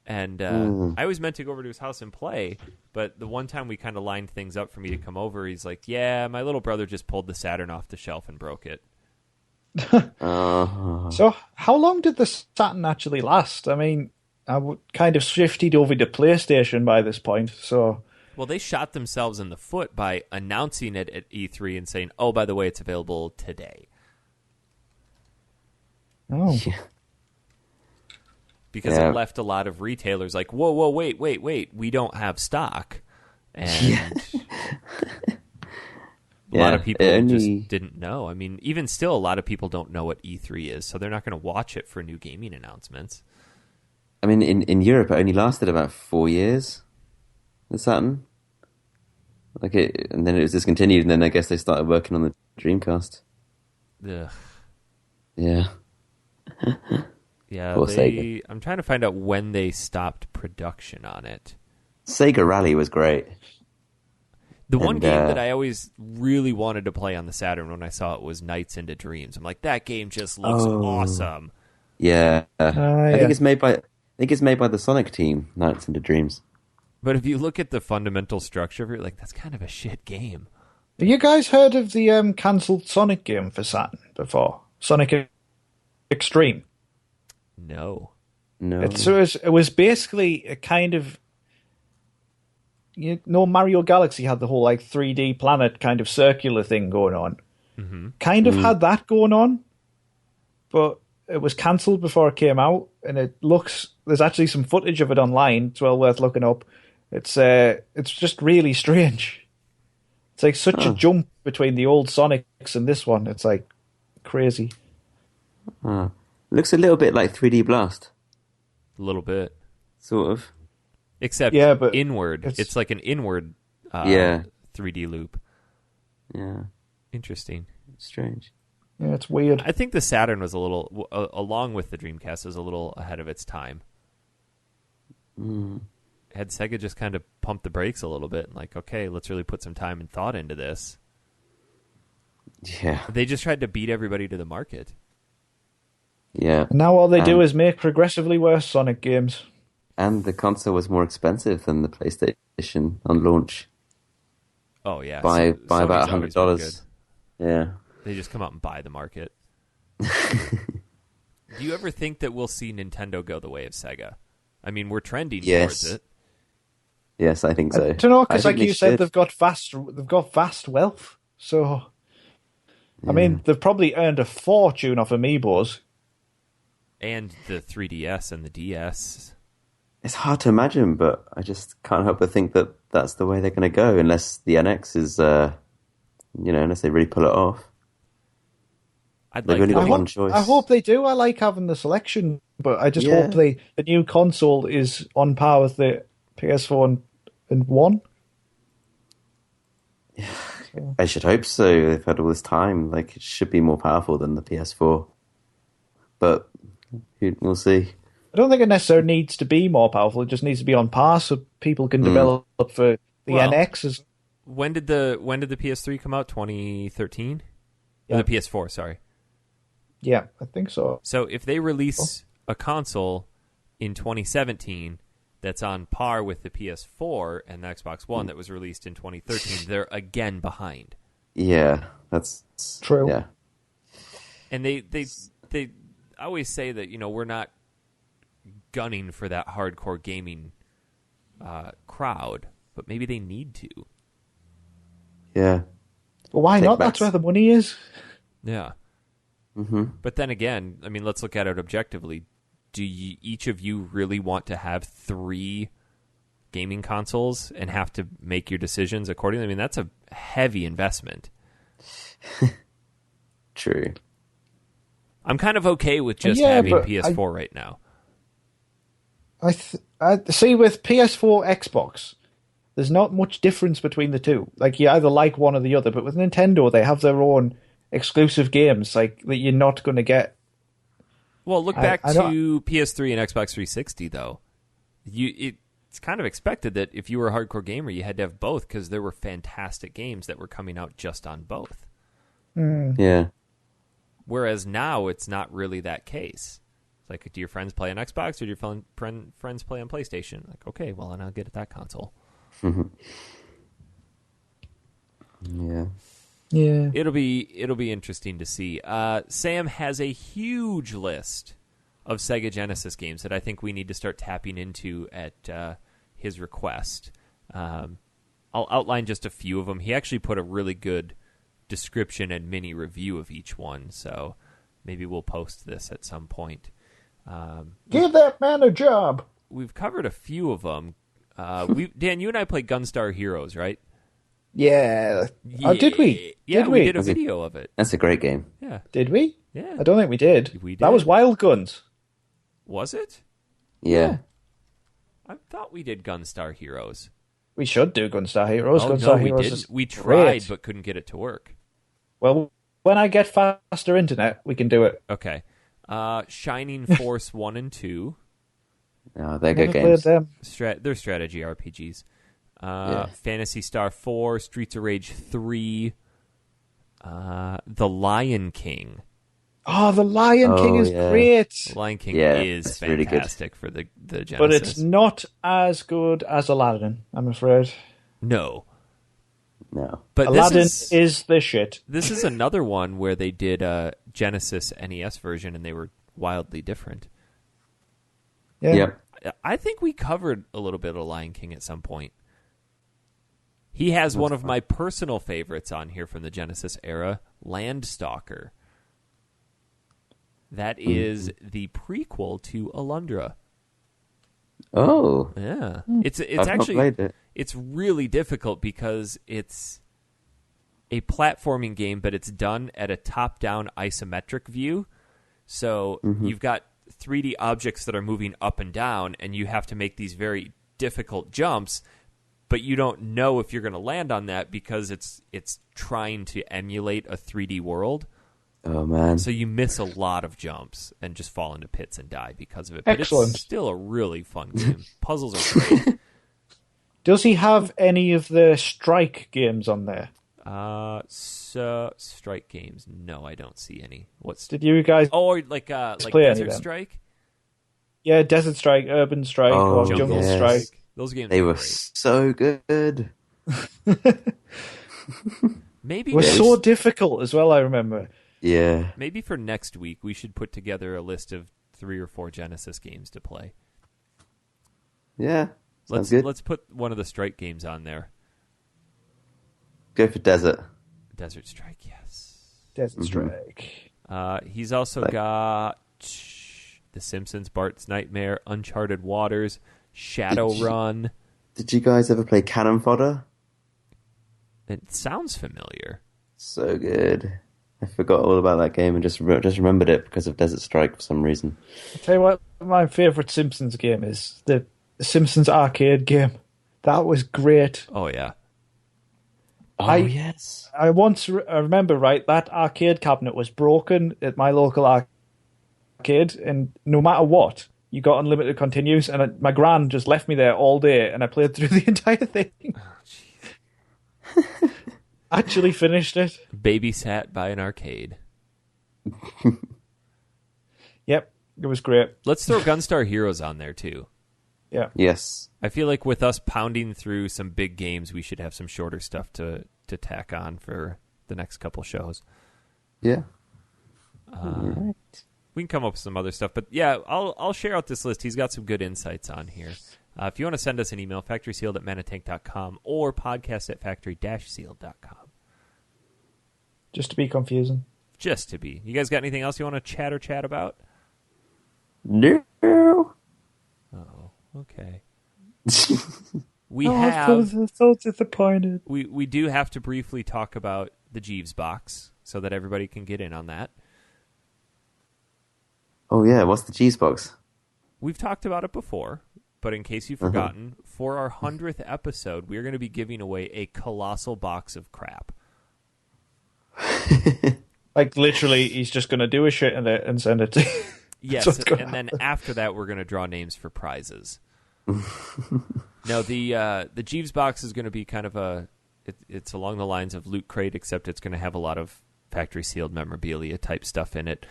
And I always meant to go over to his house and play, but the one time we kind of lined things up for me to come over, he's like, yeah, my little brother just pulled the Saturn off the shelf and broke it. So how long did the Saturn actually last? I mean, kind of shifted over to PlayStation by this point, so... Well, they shot themselves in the foot by announcing it at E3 and saying, oh, by the way, it's available today. Oh. Yeah. Because it left a lot of retailers like, whoa, wait, we don't have stock. And a lot of people just didn't know. I mean, even still, a lot of people don't know what E3 is, so they're not going to watch it for new gaming announcements. I mean, in Europe, it only lasted about 4 years, the Saturn. And then it was discontinued, and then I guess they started working on the Dreamcast. Ugh. Yeah. Yeah, Poor Sega. I'm trying to find out when they stopped production on it. Sega Rally was great. The one game that I always really wanted to play on the Saturn when I saw it was Nights into Dreams. I'm like, that game just looks awesome. Yeah. I think it's made by the Sonic team, Nights into Dreams. But if you look at the fundamental structure of it, like, that's kind of a shit game. Have you guys heard of the cancelled Sonic game for Saturn before? Sonic Extreme? No. It was basically a kind of... Mario Galaxy had the whole like 3D planet kind of circular thing going on. Mm-hmm. Kind of had that going on, but it was cancelled before it came out, and there's actually some footage of it online. It's well worth looking up. It's just really strange. It's like such a jump between the old Sonics and this one. It's like crazy. Looks a little bit like 3D Blast. A little bit. Sort of. Except but inward. It's like an inward 3D loop. Yeah. Interesting. Strange. Yeah, it's weird. I think the Saturn was a little, along with the Dreamcast, was a little ahead of its time. Had Sega just kind of pumped the brakes a little bit and like, okay, let's really put some time and thought into this. Yeah. They just tried to beat everybody to the market. Yeah. And now all they do is make progressively worse Sonic games. And the console was more expensive than the PlayStation on launch. Oh, yeah. By about $100. Yeah. They just come out and buy the market. Do you ever think that we'll see Nintendo go the way of Sega? I mean, we're trending towards it. Yes, I think so. I don't know, because like you said, they've got vast wealth. So, I mean, they've probably earned a fortune off Amiibos. And the 3DS and the DS. It's hard to imagine, but I just can't help but think that that's the way they're going to go, unless the NX is, unless they really pull it off. They've only got one choice. I hope they do. I like having the selection, but I just hope the new console is on par with the PS4 and One. I should hope so. They've had all this time. Like, it should be more powerful than the PS4. But we'll see. I don't think it necessarily needs to be more powerful. It just needs to be on par so people can develop for the NXs. When did the PS3 come out? 2013? Or the PS4, sorry. Yeah, I think so. So if they release a console in 2017 that's on par with the PS4 and the Xbox One that was released in 2013, they're again behind. Yeah, that's true. Yeah. And they always say that, we're not gunning for that hardcore gaming crowd, but maybe they need to. Yeah. Well, why not? That's where the money is. Yeah. Mm-hmm. But then again, I mean, let's look at it objectively. Do each of you really want to have 3 gaming consoles and have to make your decisions accordingly? I mean, that's a heavy investment. True. I'm kind of okay with just having PS4 right now. I see with PS4, Xbox, there's not much difference between the two. Like, you either like one or the other, but with Nintendo, they have their own exclusive games like that you're not going to get Well, look back to PS3 and Xbox 360, though. It's kind of expected that if you were a hardcore gamer, you had to have both because there were fantastic games that were coming out just on both. Yeah. Whereas now, it's not really that case. It's like, do your friends play on Xbox or do your friends play on PlayStation? Like, okay, well, then I'll get that console. Yeah. Yeah. It'll be interesting to see. Sam has a huge list of Sega Genesis games that I think we need to start tapping into at his request. I'll outline just a few of them. He actually put a really good description and mini review of each one, so maybe we'll post this at some point. Give that man a job. We've covered a few of them. Dan, you and I played Gunstar Heroes, right? Yeah. Oh, did we? Yeah, did we did a video of it. That's a great game. Yeah. Did we? Yeah. I don't think we did. We did. That was Wild Guns. Was it? Yeah. I thought we did Gunstar Heroes. We should do Gunstar Heroes. Oh, Gunstar no, Heroes we didn't. is We tried, great. but couldn't get it to work. Well, when I get faster internet, we can do it. Okay. Shining Force 1 and 2. Oh, they're Never good played games. them. They're strategy RPGs. Phantasy Star 4, Streets of Rage 3, The Lion King. Oh, The Lion King is great. The Lion King Yeah, is it's really good. fantastic for the Genesis. But it's not as good as Aladdin, I'm afraid. No. No. But Aladdin this is the shit. This is another one where they did a Genesis NES version and they were wildly different. Yeah. Yep. I think we covered a little bit of Lion King at some point. He has one of my personal favorites on here from the Genesis era, Landstalker. That is the prequel to Alundra. Oh. Yeah. It's I've not actually played it. It's really difficult because it's a platforming game, but it's done at a top-down isometric view. So you've got 3D objects that are moving up and down, and you have to make these very difficult jumps, but you don't know if you're going to land on that because it's trying to emulate a 3D world. Oh, man. So you miss a lot of jumps and just fall into pits and die because of it. But Excellent. It's still a really fun game. Puzzles are great. Does he have any of the Strike games on there? So Strike games. No, I don't see any. Did you guys? Oh, or like play any of Desert them? Strike? Yeah, Desert Strike, Urban Strike, or Jungle yes. Strike. Those games They were were great. so good. Maybe It was Yeah. so difficult as well, I remember. Yeah. maybe for next week we should put together a list of 3 or 4 Genesis games to play. Yeah. Sounds good. Let's put one of the Strike games on there. Go for Desert. Desert Strike, yes. Desert Strike. He's also got The Simpsons, Bart's Nightmare, Uncharted Waters, Shadowrun. Did you guys ever play Cannon Fodder? It sounds familiar. So good. I forgot all about that game and just remembered it because of Desert Strike for some reason. I'll tell you what, my favourite Simpsons game is the Simpsons arcade game. That was great. Oh, yeah. Oh, yes. I remember, right, that arcade cabinet was broken at my local arcade, and no matter what, you got unlimited continues, and my gran just left me there all day, and I played through the entire thing. Oh, Actually finished it. Babysat by an arcade. Yep, it was great. Let's throw Gunstar Heroes on there, too. Yeah. Yes. I feel like with us pounding through some big games, we should have some shorter stuff to tack on for the next couple shows. Yeah. Right. We can come up with some other stuff, but yeah, I'll share out this list. He's got some good insights on here. If you want to send us an email, factorysealed@manatank.com or podcast@factory-sealed.com. Just to be confusing. Just to be. You guys got anything else you want to chat about? No. Oh, okay. We I was so disappointed. we do have to briefly talk about the Jeeves box so that everybody can get in on that. Oh, yeah. What's the cheese box? We've talked about it before, but in case you've forgotten, for our 100th episode, we're going to be giving away a colossal box of crap. Like, literally, he's just going to do a shit in it and send it to Yes, and then after that, we're going to draw names for prizes. No, the Jeeves box is going to be kind of it's along the lines of Loot Crate, except it's going to have a lot of factory sealed memorabilia type stuff in it.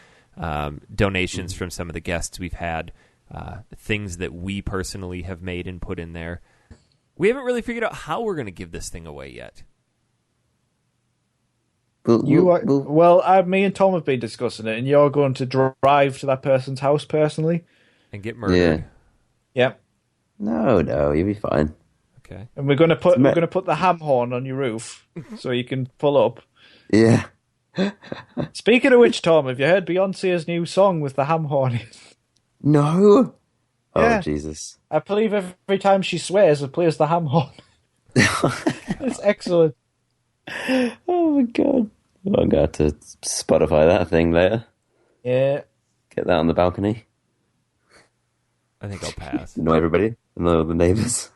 Donations from some of the guests we've had, things that we personally have made and put in there. We haven't really figured out how we're going to give this thing away yet. Me and Tom have been discussing it, and you're going to drive to that person's house personally and get murdered. Yeah. No, you'll be fine. Okay. And we're going to put the ham horn on your roof so you can pull up. Yeah. Speaking of which, Tom, have you heard Beyonce's new song with the ham horn? No. Yeah. Oh, Jesus. I believe every time she swears, it plays the ham horn. It's excellent. Oh, my God. Well, I'm going to have to Spotify that thing later. Yeah. Get that on the balcony. I think I'll pass. Annoy everybody. Annoy the neighbors.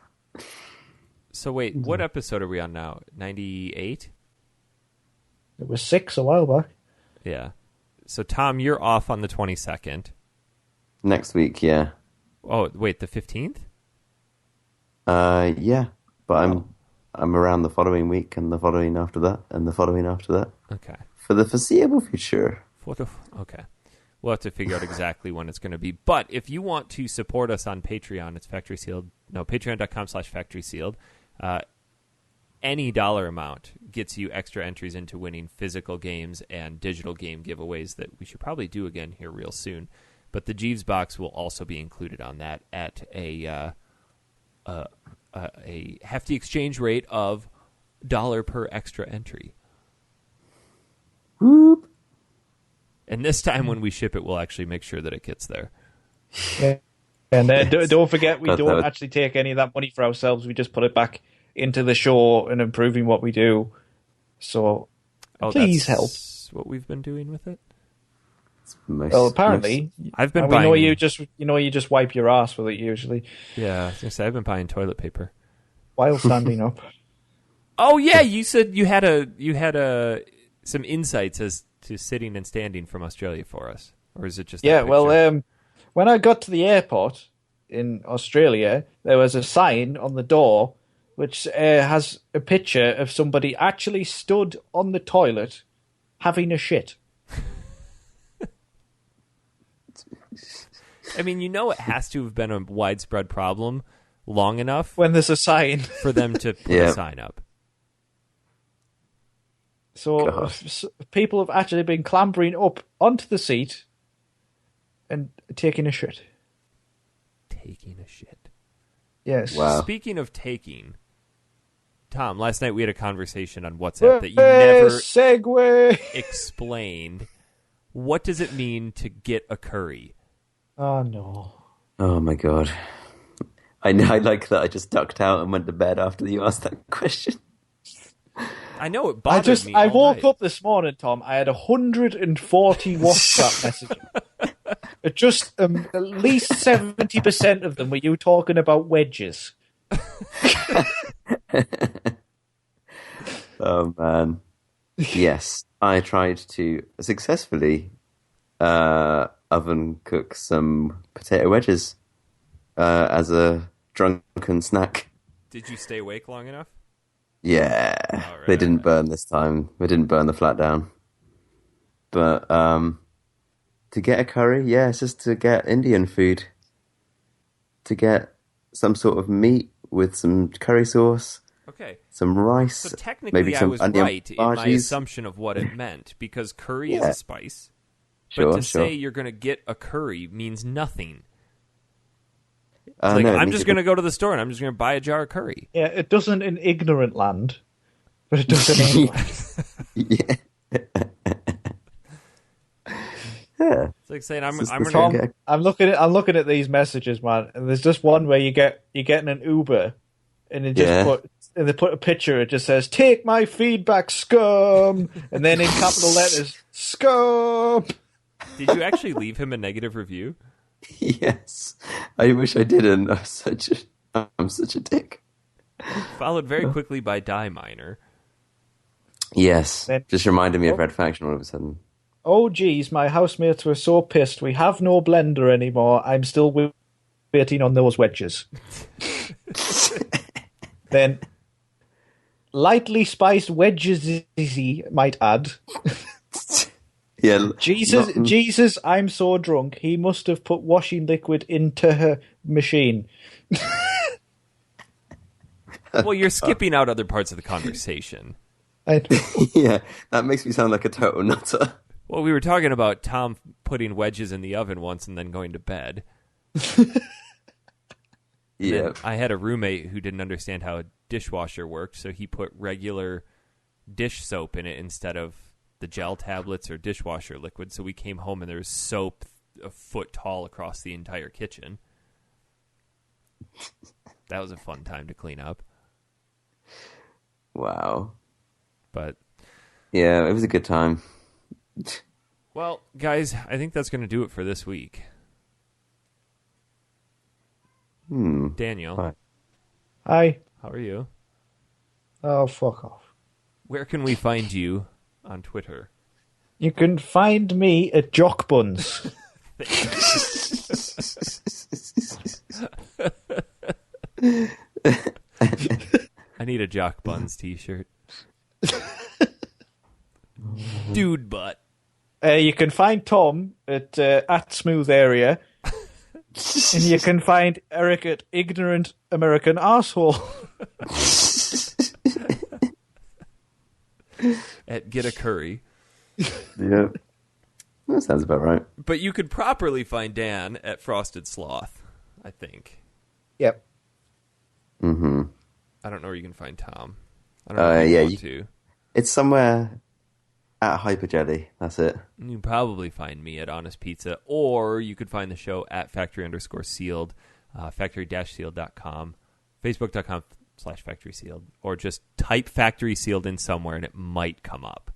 So wait, what episode are we on now? 98? It was 6 a while back. Yeah. So, Tom, you're off on the 22nd. Next week, yeah. Oh, wait, the 15th? Yeah. But I'm around the following week and the following after that and the following after that. Okay. For the foreseeable future. Okay. We'll have to figure out exactly when it's going to be. But if you want to support us on Patreon, it's Factory Sealed. No, patreon.com/Factory Sealed. Any dollar amount gets you extra entries into winning physical games and digital game giveaways that we should probably do again here real soon. But the Jeeves box will also be included on that at a hefty exchange rate of $1 per extra entry. Whoop. And this time when we ship it, we'll actually make sure that it gets there. Yeah. And don't forget, we don't actually take any of that money for ourselves. We just put it back into the show and improving what we do. So please help. What we've been doing with it. Well, apparently, I've been buying. buying. You just wipe your ass with it usually. Yeah, I was gonna say I've been buying toilet paper while standing up. Oh yeah, you said you had some insights as to sitting and standing from Australia for us, or is it just when I got to the airport in Australia, there was a sign on the door which has a picture of somebody actually stood on the toilet having a shit. I mean, it has to have been a widespread problem long enough when there's a sign for them to put a sign up. So people have actually been clambering up onto the seat and taking a shit. Taking a shit. Yes. Wow. Speaking of taking, Tom, last night we had a conversation on WhatsApp that you never explained. What does it mean to get a curry? Oh, no. Oh, my God. I like that I just ducked out and went to bed after you asked that question. I know it bothered me. I woke up this morning, Tom. I had 140 WhatsApp messages. Just at least 70% of them were you talking about wedges. Oh, man. Yes, I tried to successfully oven cook some potato wedges as a drunken snack. Did you stay awake long enough? Yeah, right, they didn't burn this time. They didn't burn the flat down. But to get a curry, it's just to get Indian food. To get some sort of meat with some curry sauce. Okay. Some rice. So technically maybe I some was onion right in my assumption of what it meant, because curry is a spice. But to say you're going to get a curry means nothing. I'm just going to go to the store and I'm just going to buy a jar of curry. Yeah, it doesn't in ignorant land, but it does in England. Yeah. It's like saying I'm looking at these messages, man, and there's just one where you're getting an Uber, and they put a picture. It just says, "Take my feedback, scum," and then in capital letters, "scum." Did you actually leave him a negative review? Yes, I wish I didn't. I'm such a dick. Followed very quickly by Die Miner. Yes, just reminded me of Red Faction all of a sudden. Oh, geez, my housemates were so pissed. We have no blender anymore. I'm still waiting on those wedges. Then, lightly spiced wedges, might add. Yeah. Jesus, I'm so drunk. He must have put washing liquid into her machine. Well, you're skipping out other parts of the conversation. Yeah, that makes me sound like a total nutter. Well, we were talking about Tom putting wedges in the oven once and then going to bed. Yeah. I had a roommate who didn't understand how a dishwasher worked, so he put regular dish soap in it instead of the gel tablets or dishwasher liquid. So we came home and there was soap a foot tall across the entire kitchen. That was a fun time to clean up. Wow. But yeah, it was a good time. Well, guys, I think that's going to do it for this week. Daniel. Hi. How are you? Oh, fuck off. Where can we find you on Twitter? You can find me at Jock Buns. I need a Jock Buns t-shirt. Dude butt. You can find Tom at Smooth Area. And you can find Eric at Ignorant American Arsehole. At Get a Curry. Yeah. That sounds about right. But you could properly find Dan at Frosted Sloth, I think. Yep. Mm-hmm. I don't know where you can find Tom. I don't know if you want to. It's somewhere at Hyper Jelly. That's it. You can probably find me at Honest Pizza, or you could find the show at factory_sealed, factory-sealed.com, facebook.com/factory-sealed, or just type Factory Sealed in somewhere and it might come up.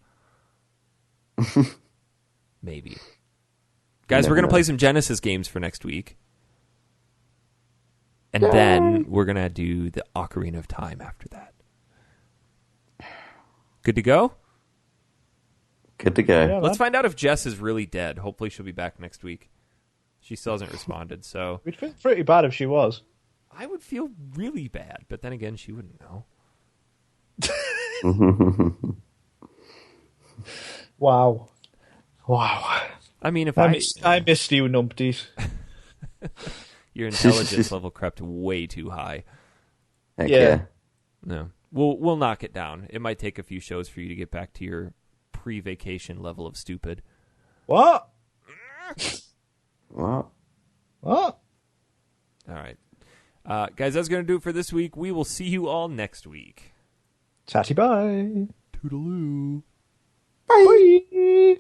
Maybe. Guys, we're going to play some Genesis games for next week. And then we're going to do the Ocarina of Time after that. Good to go? Good to go. Yeah, Let's find out if Jess is really dead. Hopefully she'll be back next week. She still hasn't responded, so... We'd feel pretty bad if she was. I would feel really bad, but then again, she wouldn't know. Wow. I mean, if I missed you, numpties. Your intelligence level crept way too high. Heck Yeah. yeah. No. We'll knock it down. It might take a few shows for you to get back to your pre-vacation level of stupid. What? What? What? All right. Guys, that's going to do it for this week. We will see you all next week. Tatty bye. Toodaloo. Bye.